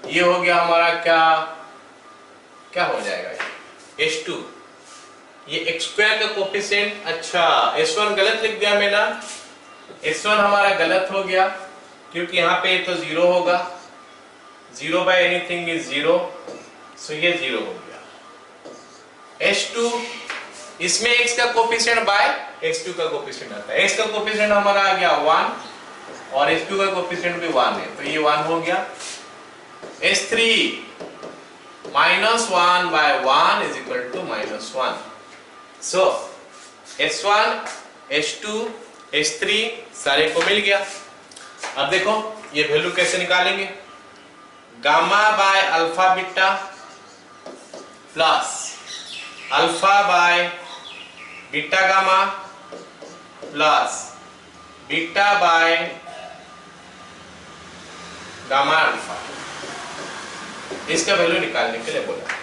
ये हो गया हमारा क्या, क्या हो जाएगा ये s2, ये x स्क्वायर का कोफिशिएंट, अच्छा s1 गलत लिख दिया मैंने, s1 हमारा गलत हो गया, क्योंकि यहाँ पे तो 0 होगा, 0 बाय एनीथिंग इज 0, सो ये 0 हो गया। s2 इसमें x का कोफिशिएंट बाय x2 का कोफिशिएंट आता है, x का कोफिशिएंट हमारा आ गया 1 और s2 का कोफिशिएंट भी 1 है, तो ये 1 हो गया। s3 -1 by 1 is equal to -1. So S1 S2 S3 सारे को मिल गया। अब देखो ये वैल्यू कैसे निकालेंगे, gamma by alpha beta plus alpha by beta gamma plus beta by gamma alpha, इसका वैल्यू निकालने के लिए बोला।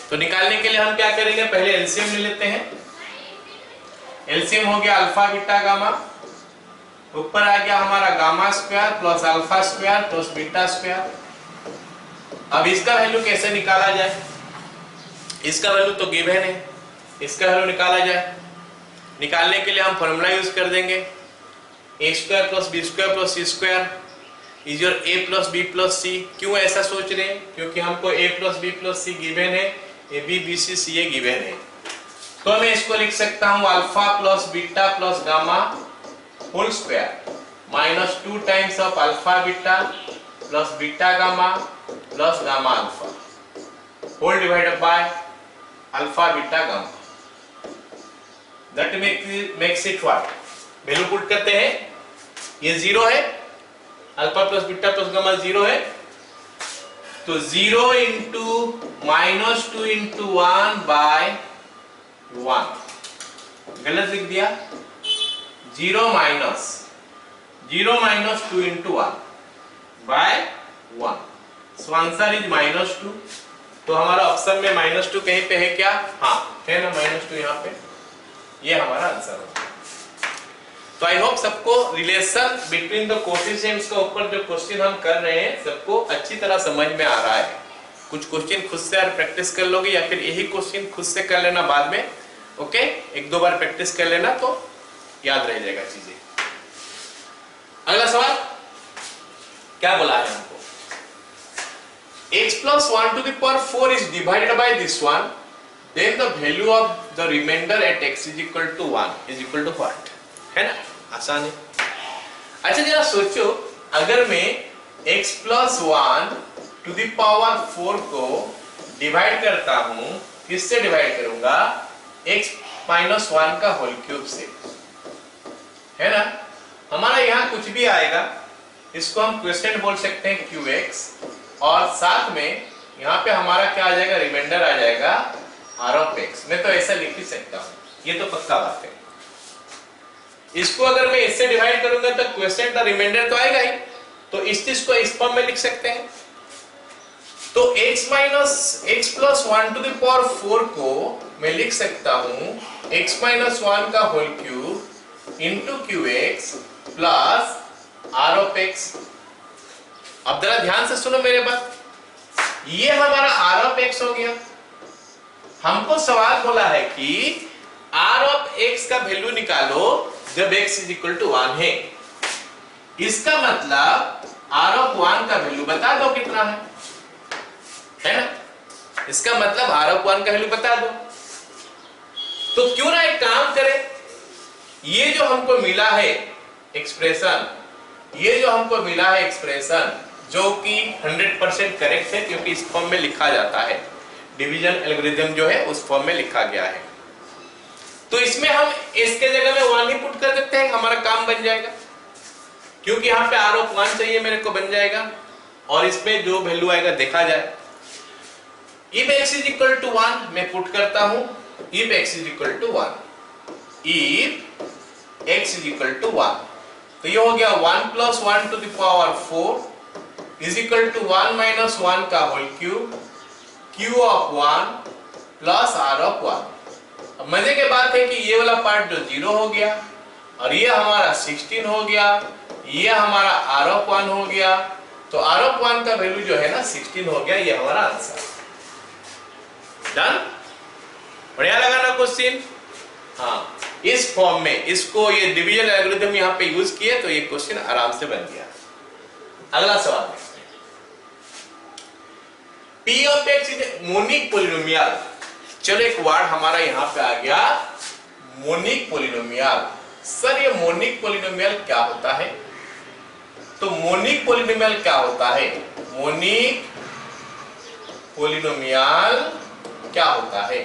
तो निकालने के लिए हम क्या करेंगे, पहले एलसीएम ले लेते हैं। एलसीएम हो गया अल्फा बीटा गामा, ऊपर आ गया हमारा gamma square plus alpha square plus beta square. अब इसका वैल्यू कैसे निकाला जाए, इसका वैल्यू तो गिवन है, इसका वैल्यू निकाला जाए। निकालने के लिए हम फॉर्मूला यूज कर देंगे, a square plus b square plus c square is your a plus b plus c. क्यों ऐसा सोच रहे हैं, क्योंकि हमको a plus b plus c given है, a b b c c a given है। तो मैं इसको लिख सकता हूं alpha plus beta plus gamma whole square minus 2 times of alpha beta plus beta gamma plus gamma alpha whole divided by alpha beta gamma. That makes it what, value put करते हैं, ये 0 है, alpha plus beta plus gamma 0 है, तो 0 into -2 into 1 by 1, गलत लिख दिया, 0 minus 2 into 1 by 1, so answer is -2। तो हमारा ऑप्शन में -2 कहीं पे है क्या, हाँ है ना, -2 यहाँ पे, ये हमारा आंसर है। तो आई होप सबको रिलेशन बिटवीन द कोएफिशिएंट्स का ऊपर जो क्वेश्चन हम कर रहे हैं सबको अच्छी तरह समझ में आ रहा है। कुछ क्वेश्चन खुद से प्रैक्टिस कर लोगे या फिर यही क्वेश्चन खुद से कर लेना बाद में, ओके, 1-2 बार प्रैक्टिस कर लेना तो याद रह जाएगा चीजें। अगला सवाल क्या बोला है हमको, x plus 1 to the power 4 is divided by this one, then the value of the remainder at x is equal to 1 is equal to what, है ना, आसान है। अच्छा जरा सोचो, अगर मैं x plus 1 to the power 4 को डिवाइड करता हूं, किससे डिवाइड करूंगा, x minus 1 का होल क्यूब से, है ना। हमारा यहाँ कुछ भी आएगा, इसको हम क्वेश्चन बोल सकते हैं qx, और साथ में यहाँ पे हमारा क्या आ जाएगा, रिमाइंडर आ जाएगा r of x। मैं तो ऐसा लिख ही सकता हूँ, ये तो पक्का बात है। इसको अगर मैं इससे डिवाइड करूंगा तो क्वेश्चन का रिमाइंडर तो आएगा ही, तो इस चीज को इस फॉर्म में लिख सकते हैं। तो x plus 1 to the power 4 को मैं लिख सकता हूं x minus 1 का whole cube into qx plus r of x। अब जरा ध्यान से सुनो मेरे बात, ये हमारा r of x हो गया। हमको सवाल बोला है कि r of x का वैल्यू निकालो जब x is equal to 1 है। इसका मतलब r of 1 का वैल्यू बता दो कितना है ना, इसका मतलब r of 1 का वैल्यू बता दो। तो क्यों ना एक काम करें, ये जो हमको मिला है एक्सप्रेशन, ये जो हमको मिला है एक्सप्रेशन जो कि 100% करेक्ट है, क्योंकि इस फॉर्म में लिखा जाता है, डिवीजन एल्गोरिथम जो है उस फॉर्म में लिखा गया है। तो इसमें हम इसके जगह में 1 ही पुट कर देते हैं, हमारा काम बन जाएगा, क्योंकि यहाँ पे r of 1 चाहिए मेरे को, बन जाएगा। और इसमें जो वैल्यू आएगा देखा जाए, if x is equal to 1 मैं पुट करता हूं, if x is equal to 1, if x is equal to 1, तो ये हो गया 1 plus 1 to the power 4 is equal to 1 minus 1 का whole cube, q of 1 plus r of 1। अब मजे की बात है कि ये वाला पार्ट जो 0 हो गया और ये हमारा 16 हो गया, ये हमारा r of 1 हो गया, तो r of 1 का वैल्यू जो है ना 16 हो गया, ये हमारा आंसर। डन, बढ़िया लगा ना क्वेश्चन। हाँ, इस फॉर्म में इसको ये डिवीजन एल्गोरिथम यहाँ पे यूज किए तो ये क्वेश्चन आराम से बन गया। अगला सवाल देखते हैं, P of x is monic polynomial. चलो एक वर्ड हमारा यहाँ पे आ गया, मोनिक पोलिनोमियल। सर ये मोनिक पोलिनोमियल क्या होता है? तो मोनिक पोलिनोमियल क्या होता है? मोनिक पोलिनोमियल क्या होता है?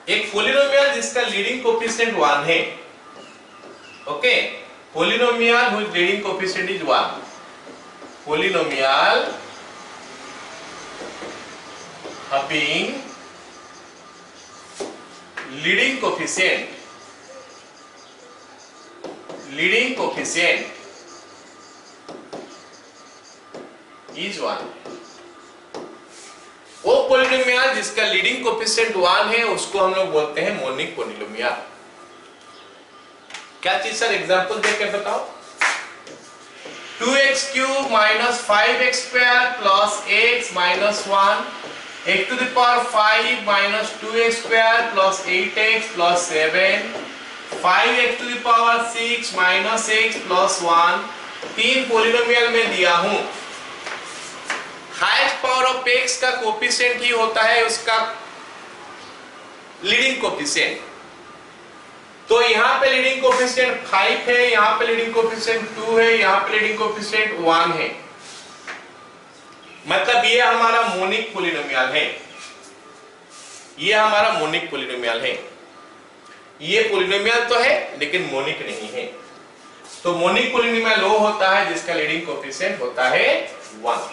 एक पोलिनोमियल जिसका लीडिंग कोफिशिएंट 1 है, okay, polynomial whose leading coefficient is 1, polynomial having leading coefficient is 1। वो पोलिनोमियल जिसका लीडिंग कोफिशिएंट 1 है उसको हम लोग बोलते हैं मोनिक पोलिनोमियल। क्या चीज सर? एग्जांपल देकर बताओ। 2x cube minus 5x square plus x minus 1, x to the power 5 minus 2x square plus 8x plus 7, 5x to the power 6 minus x plus 1। तीन पोलिनोमियल में दिया हूं। हाईएस्ट पावर ऑफ x का coefficient ही होता है उसका leading coefficient. तो यहाँ पे लीडिंग कोफिशिएंट 5 है, यहाँ पे लीडिंग कोफिशिएंट 2 है, यहाँ पे लीडिंग कोफिशिएंट 1 है, मतलब ये हमारा मोनिक पोलिनोमियल है। ये हमारा मोनिक पोलिनोमियल है। ये पोलिनोमियल तो है लेकिन मोनिक नहीं है। तो मोनिक पोलिनोमियल वो होता है जिसका लीडिंग कोफिशिएंट होता है 1।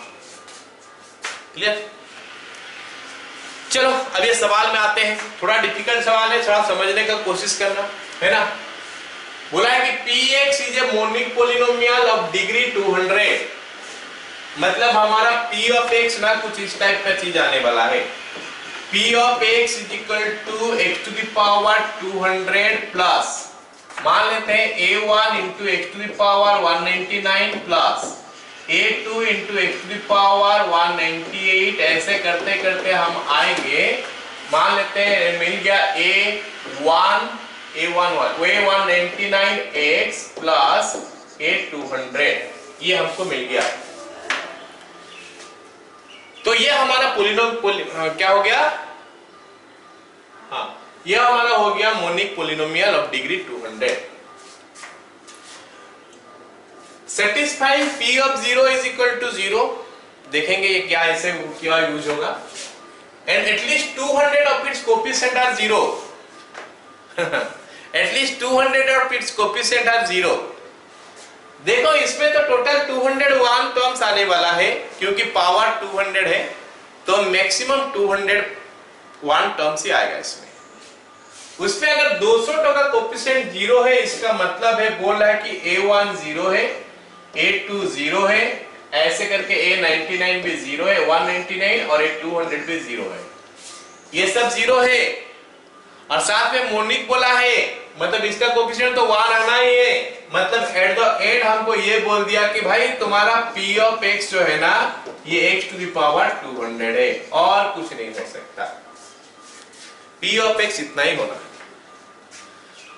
क्लियर? चलो अब ये सवाल में आते हैं। थोड़ा डिफिकल्ट सवाल है, थोड़ा समझने का कोशिश करना है ना। बोला है कि px is a monic polynomial of degree 200। मतलब हमारा p ऑफ x ना कुछ इस टाइप का चीज आने वाला है। p of x is equal to x to the power 200 plus, मान लेते हैं a1 into x to the power 199 plus a2 into x to the power 198। ऐसे करते करते हम आएंगे, मान लेते हैं मिल गया a199x प्लस a200, ये हमको मिल गया। तो ये हमारा क्या हो गया? हाँ, ये हमारा हो गया monic polynomial of degree 200। Satisfying p of 0 is equal to 0। देखेंगे ये क्या ऐसे क्या यूज होगा। And at least 200 of its coefficient are 0। At least 200 of its coefficient are 0। देखो इसमें तो टोटल 201 टर्म्स आने वाला है, क्योंकि पावर 200 है तो मैक्सिमम 201 टर्म्स ही आएगा इसमें। उसमें अगर 200 का कोफिशिएंट 0 है, इसका मतलब है बोल रहा है कि a1 0 है, a2 0 है, ऐसे करके a99 भी 0 है, 199 और a200 भी 0 है। ये सब 0 है और साथ में मोनिक बोला है, मतलब इसका कोफिशिएंट तो 1 आना ही है। मतलब एट द एंड हमको ये बोल दिया कि भाई तुम्हारा p ऑफ x जो है ना ये x टू द पावर 200 है और कुछ नहीं हो सकता। p ऑफ x इतना ही होना है।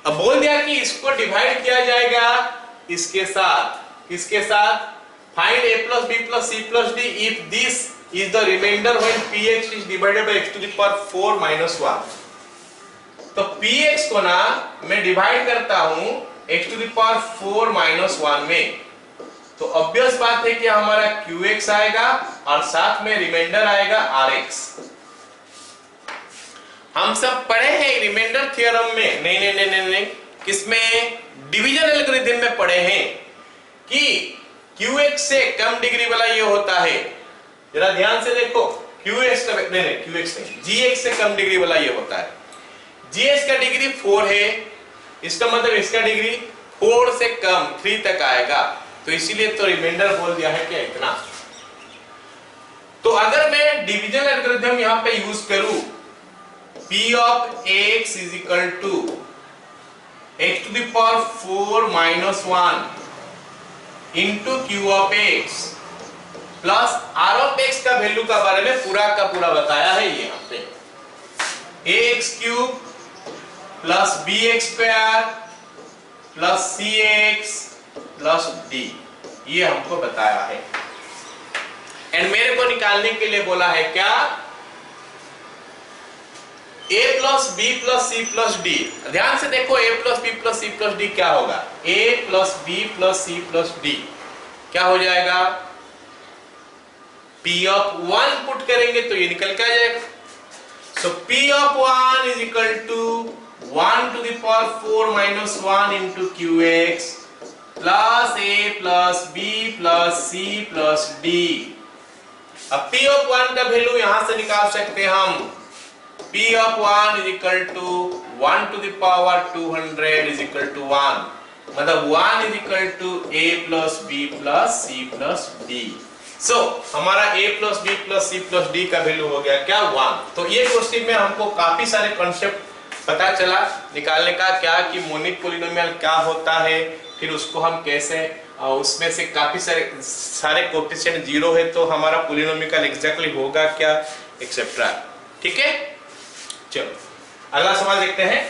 अब बोल दिया कि इसको डिवाइड किया जाएगा इसके साथ, किसके साथ? Find a plus b plus c plus d if this is the remainder when px is divided by x to the power 4 minus 1। तो px को ना मैं डिवाइड करता हूं x to the power 4 minus 1 में, तो ऑब्वियस बात है कि हमारा qx आएगा और साथ में रिमाइंडर आएगा rx। हम सब पढ़े हैं रिमाइंडर थ्योरम में, नहीं, किसमें? डिवीजन एल्गोरिथम में पढ़े हैं कि qx से कम डिग्री वाला ये होता है। जरा ध्यान से देखो, qx नहीं, gx से कम डिग्री वाला ये होता है। gx का डिग्री 4 है, इसका मतलब इसका डिग्री 4 से कम 3 तक आएगा, तो इसीलिए तो रिमाइंडर बोल दिया है क्या इतना। तो अगर मैं डिवीजन एल्गोरिथम यहां पे यूज करूं, p of x is equal to x to the power 4 minus 1 into q of x plus r of x का वैल्यू का बारे में पूरा का पूरा बताया है ये यहाँ पे। ax cube plus bx square plus cx plus d, ये हमको बताया है। एंड मेरे को निकालने के लिए बोला है क्या? a plus b plus c plus d। ध्यान से देखो, a plus b plus c plus d क्या होगा? a plus b plus c plus d क्या हो जाएगा? P of 1 पुट करेंगे तो ये निकल के आ जाएगा। So P of 1 is equal to 1 to the power 4 minus 1 into QX plus A plus B plus C plus D। अब P of 1 का वैल्यू यहां से निकाल सकते हैं हम। P of 1 is equal to 1 to the power 200 is equal to 1, मतलब 1 is equal to A plus B plus C plus D। So हमारा A plus B plus C plus D का वैल्यू हो गया क्या 1। तो ये क्वेश्चन में हमको काफी सारे कॉन्सेप्ट पता चला निकालने का, क्या कि मोनिक पॉलिनोमियल क्या होता है, फिर उसको हम कैसे उसमें से काफी सारे कोएफिशिएंट जीरो है तो हमारा पॉलिनोमियल एग्जैक्टली होगा क्या, एक्सेट्रा। ठीक है, चलो अगला सवाल देखते हैं।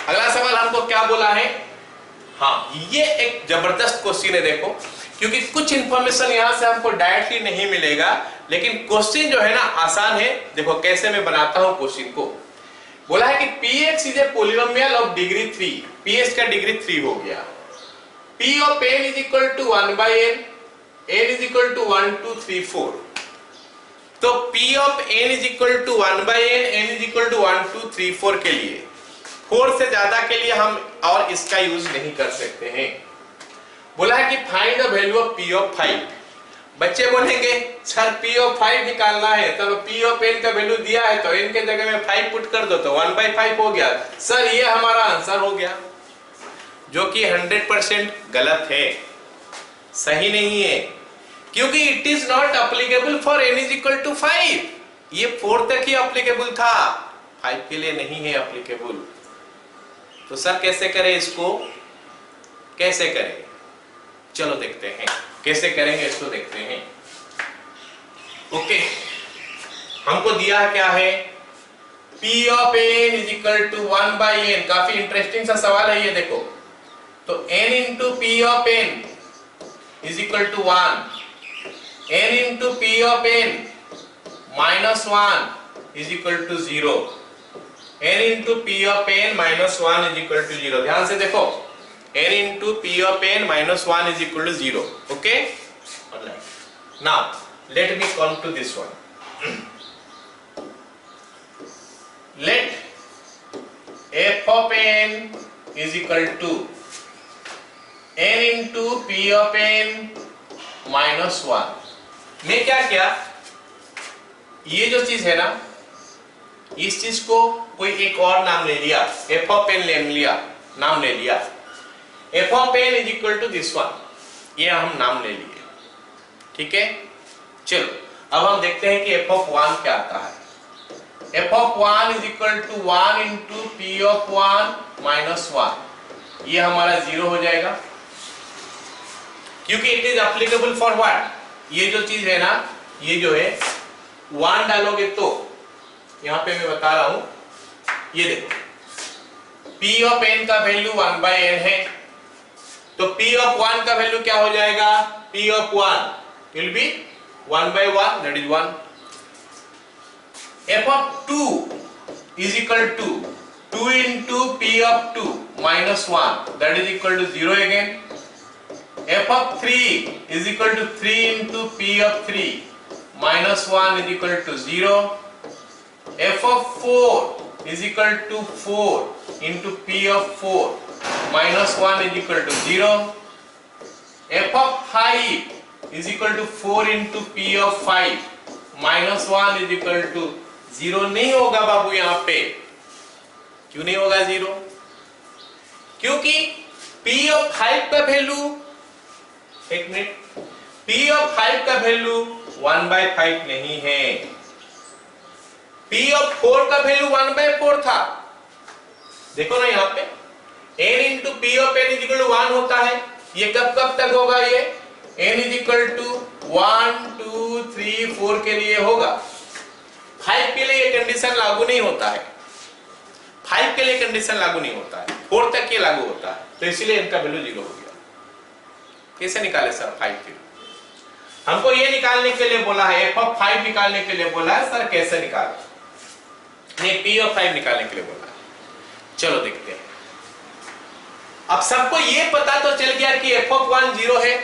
अगला सवाल हमको क्या बोला है, हाँ ये एक जबरदस्त क्वेश्चन है देखो, क्योंकि कुछ इंफॉर्मेशन यहां से हमको डायरेक्टली नहीं मिलेगा, लेकिन क्वेश्चन जो है ना आसान है। देखो कैसे मैं बनाता हूं क्वेश्चन को। बोला है कि Px is a polynomial of degree 3, Px का डिग्री 3 हो गया। P of n is equal to 1 by n, n is equal to 1 2 3 4। तो P of n is equal to 1 by n, n is equal to 1 2 3 4 के लिए, 4 से ज्यादा के लिए हम और इसका यूज नहीं कर सकते हैं। बोला है कि find the value of P of 5। बच्चे बोलेंगे सर P ऑफ 5 निकालना है, तो P ऑफ n का वैल्यू दिया है तो n के जगह में 5 पुट कर दो तो 1 by 5 हो गया। सर ये हमारा आंसर हो गया, जो कि 100% गलत है, सही नहीं है, क्योंकि it is not applicable for n is equal to 5। ये 4 तक ही एप्लीकेबल था, 5 के लिए नहीं है एप्लीकेबल। तो सर कैसे करें इसको, कैसे करें, चलो देखते हैं कैसे करेंगे इसको, देखते हैं। ओके, हमको दिया क्या है, P of n is equal to 1 by n। काफी इंटरेस्टिंग सा सवाल है ये देखो। तो n into P of n is equal to 1, n into P of n minus 1 is equal to 0, n into P of n minus 1 is equal to 0। ध्यान से देखो, n into P of n minus 1 is equal to 0। Okay, now let me come to this one. Let f of n is equal to n into P of n minus 1। मैं क्या किया, ये जो चीज है ना, इस चीज को कोई एक और नाम ले लिया, f ऑफ n ले लिया, नाम ले लिया, f of n is equal to this one, ये हम नाम ले लिए। ठीक है, चलो अब हम देखते हैं कि f ऑफ 1 क्या आता है। f of 1 is equal to 1 into P of 1 minus 1, ये हमारा 0 हो जाएगा, क्योंकि it is applicable for what, ये जो चीज है ना, ये जो है 1 डालोगे तो यहां पे मैं बता रहा हूं, ये देखो P ऑफ n का वैल्यू 1 by n है, तो P ऑफ 1 का वैल्यू क्या हो जाएगा, P of 1 will be 1 by 1 that is 1। f of 2 is equal to 2 into P of 2 minus 1 that is equal to 0 again। f of 3 is equal to 3 into P of 3 minus 1 is equal to 0। f of 4 is equal to 4 into P of 4 minus 1 is equal to 0। f of 5 is equal to 4 into P of 5 minus 1 is equal to 0। नहीं होगा बाबू यहाँ पे, क्यों नहीं होगा 0, क्योंकि P of 5 का value, एक मिनट, P of 5 का वैल्यू 1 by 5 नहीं है, P of 4 का वैल्यू 1 by 4 था। देखो ना यहाँ पे n into P of n is equal to 1 होता है, ये कब कब तक होगा, ये n इज इक्वल टू 1 2 3 4 के लिए होगा। 5 के लिए ये कंडीशन लागू नहीं होता है, 5 के लिए कंडीशन लागू नहीं होता है, 4 तक ये लागू होता है, तो इसलिए इनका वैल्यू 0 हो गया। कैसे निकाले सर 5 के, हमको ये निकालने के लिए बोला है, f of 5 निकालने के लिए बोला है, सर कैसे निकाले, नहीं P of 5 निकालने के लिए बोला है। चलो देखते हैं। अब सबको ये पता तो चल गया कि f of 1 0 है,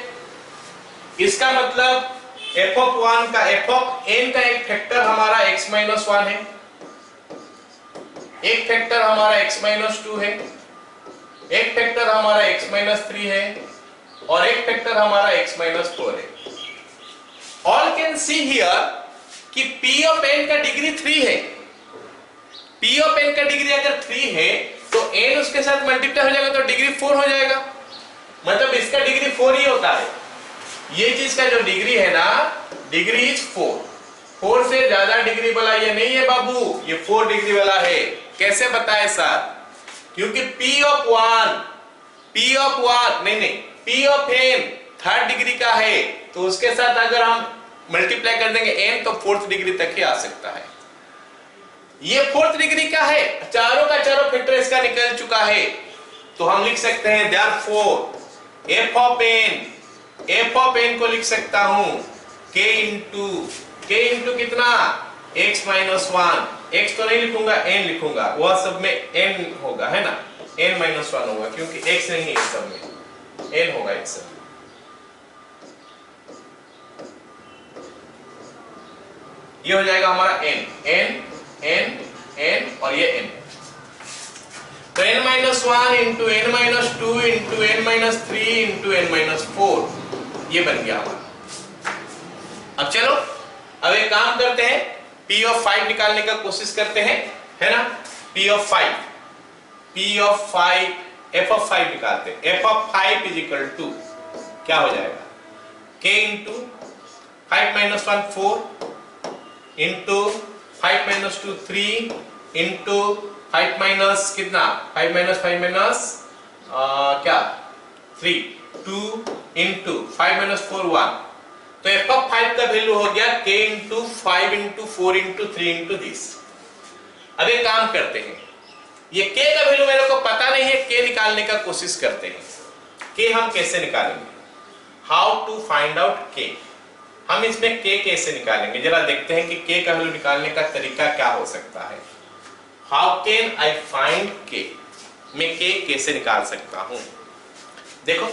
इसका मतलब f ऑफ 1 का f ऑफ n का एक फैक्टर हमारा x माइनस 1 है, एक फैक्टर हमारा x माइनस 2 है, एक फैक्टर हमारा x माइनस 3 है और एक फैक्टर हमारा x माइनस 4 है। ऑल कैन सी हियर कि p ऑफ n का डिग्री 3 है। p ऑफ n का डिग्री अगर 3 है तो n उसके साथ मल्टीप्लाई हो जाएगा तो डिग्री 4 हो जाएगा, मतलब इसका डिग्री 4 ही होता है। ये चीज का जो डिग्री है ना, डिग्री इज 4 से ज्यादा डिग्री वाला ये नहीं है बाबू, ये 4 डिग्री वाला है। कैसे बताए सर? क्योंकि p ऑफ 1 नहीं p of n 3rd degree का है तो उसके साथ अगर हम मल्टीप्लाई कर देंगे n तो 4th डिग्री तक ही आ सकता है। ये 4th डिग्री का है, चारों का चारों फैक्टर इसका निकल चुका है, तो हम लिख सकते हैं therefore f ऑफ n को लिख सकता हूं k इंटू कितना x माइनस 1, x तो नहीं लिखूंगा n लिखूंगा, वह सब में n होगा है ना, n माइनस 1 होगा क्योंकि x नहीं है इस सब में, n होगा इस सब में। ये हो जाएगा हमारा n और ये n, तो n minus 1 into n minus 2 into n minus 3 into n minus 4, ये बन गया हमारा। अब चलो अब एक काम करते हैं, p ऑफ 5 निकालने का कोशिश करते हैं, है ना। p ऑफ 5 f ऑफ 5 निकालते हैं। f of 5 is equal to क्या हो जाएगा, k into 5 minus 1 4 into 5 minus 2 3 into 5 minus कितना 5 माइनस क्या 3 2 इंटू 5 माइनस 4 1, तो f ऑफ 5 का वैल्यू हो गया k into 5 into 4 into 3 into this. अब एक काम करते हैं, ये k का वैल्यू मेरे को पता नहीं है, k निकालने का कोशिश करते हैं। k हम कैसे निकालेंगे, how to find out k, हम इसमें k कैसे निकालेंगे, जरा देखते हैं कि k का वैल्यू निकालने का तरीका क्या हो सकता है। How can I find k, मैं k कैसे निकाल सकता हूं। देखो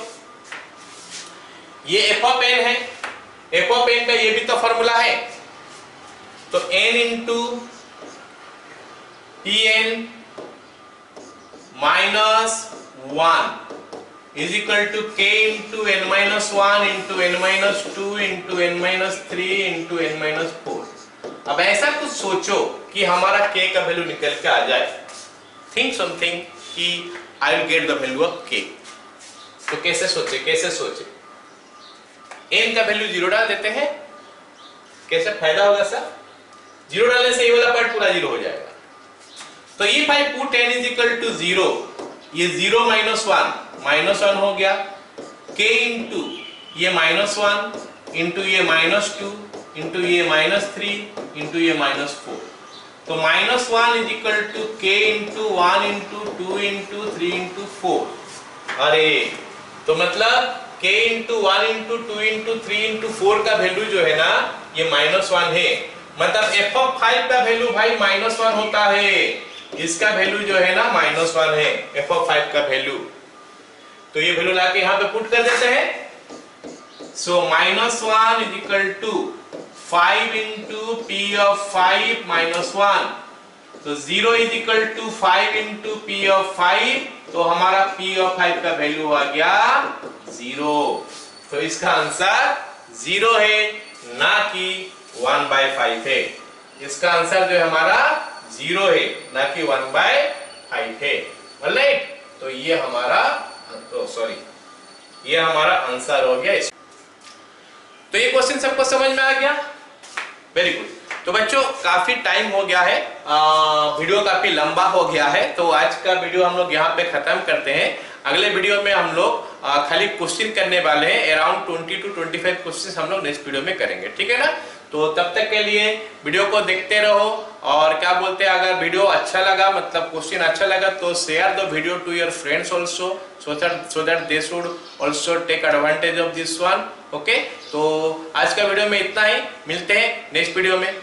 ये f ऑफ n है, f ऑफ n का ये भी तो फॉर्मूला है, तो n into Pn minus 1 is equal to k into n minus 1 into n minus 2 into n minus 3 into n minus 4। अब ऐसा कुछ सोचो कि हमारा k का वैल्यू निकल के आ जाए, थिंक समथिंग कि I will get the value of k। तो कैसे सोचे, n का वैल्यू 0 डाल देते हैं, कैसे फायदा होगा सर, 0 डालने से ये वाला पार्ट पूरा 0 हो जाएगा। तो if I put n is equal to 0, ये 0 माइनस 1 हो गया, k इंटू ये माइनस 1 इंटू ये माइनस 2 इंटू ये माइनस 3 इंटू ये माइनस 4, तो minus 1 is equal to k into 1 into 2 into 3 into 4। अरे तो मतलब k into 1 into 2 into 3 into 4 का वैल्यू जो है ना ये माइनस 1 है, मतलब f ऑफ 5 का वैल्यू भाई माइनस 1 होता है, इसका वैल्यू जो है ना माइनस 1 है f ऑफ 5 का वैल्यू। तो ये वैल्यू लाके यहाँ पे पुट कर देते हैं, so minus 1 is equal to 5 into p of 5 minus 1, तो 0 is equal to 5 into p of 5, तो हमारा p ऑफ 5 का वैल्यू आ गया 0। तो इसका आंसर 0 है, ना कि 1/5 है। इसका आंसर जो है हमारा 0 है, ना कि 1/5 है। ऑलराइट, तो ये हमारा ये हमारा आंसर हो गया। तो ये क्वेश्चन सबको समझ में आ गया, वेरी गुड। तो बच्चों काफी टाइम हो गया है, वीडियो काफी लंबा हो गया है, तो आज का वीडियो हम लोग यहाँ पे खत्म करते हैं। अगले वीडियो में हम लोग खाली क्वेश्चन करने वाले हैं, अराउंड 20 to 25 क्वेश्चन हम लोग नेक्स्ट वीडियो में करेंगे, ठीक है ना। तो तब तक के लिए वीडियो को देखते रहो, और क्या बोलते हैं, अगर वीडियो अच्छा लगा, मतलब क्वेश्चन अच्छा लगा, तो share the video to your friends also, so that they should also take advantage of this one, okay. तो आज का वीडियो में इतना ही, मिलते हैं नेक्स्ट वीडियो में।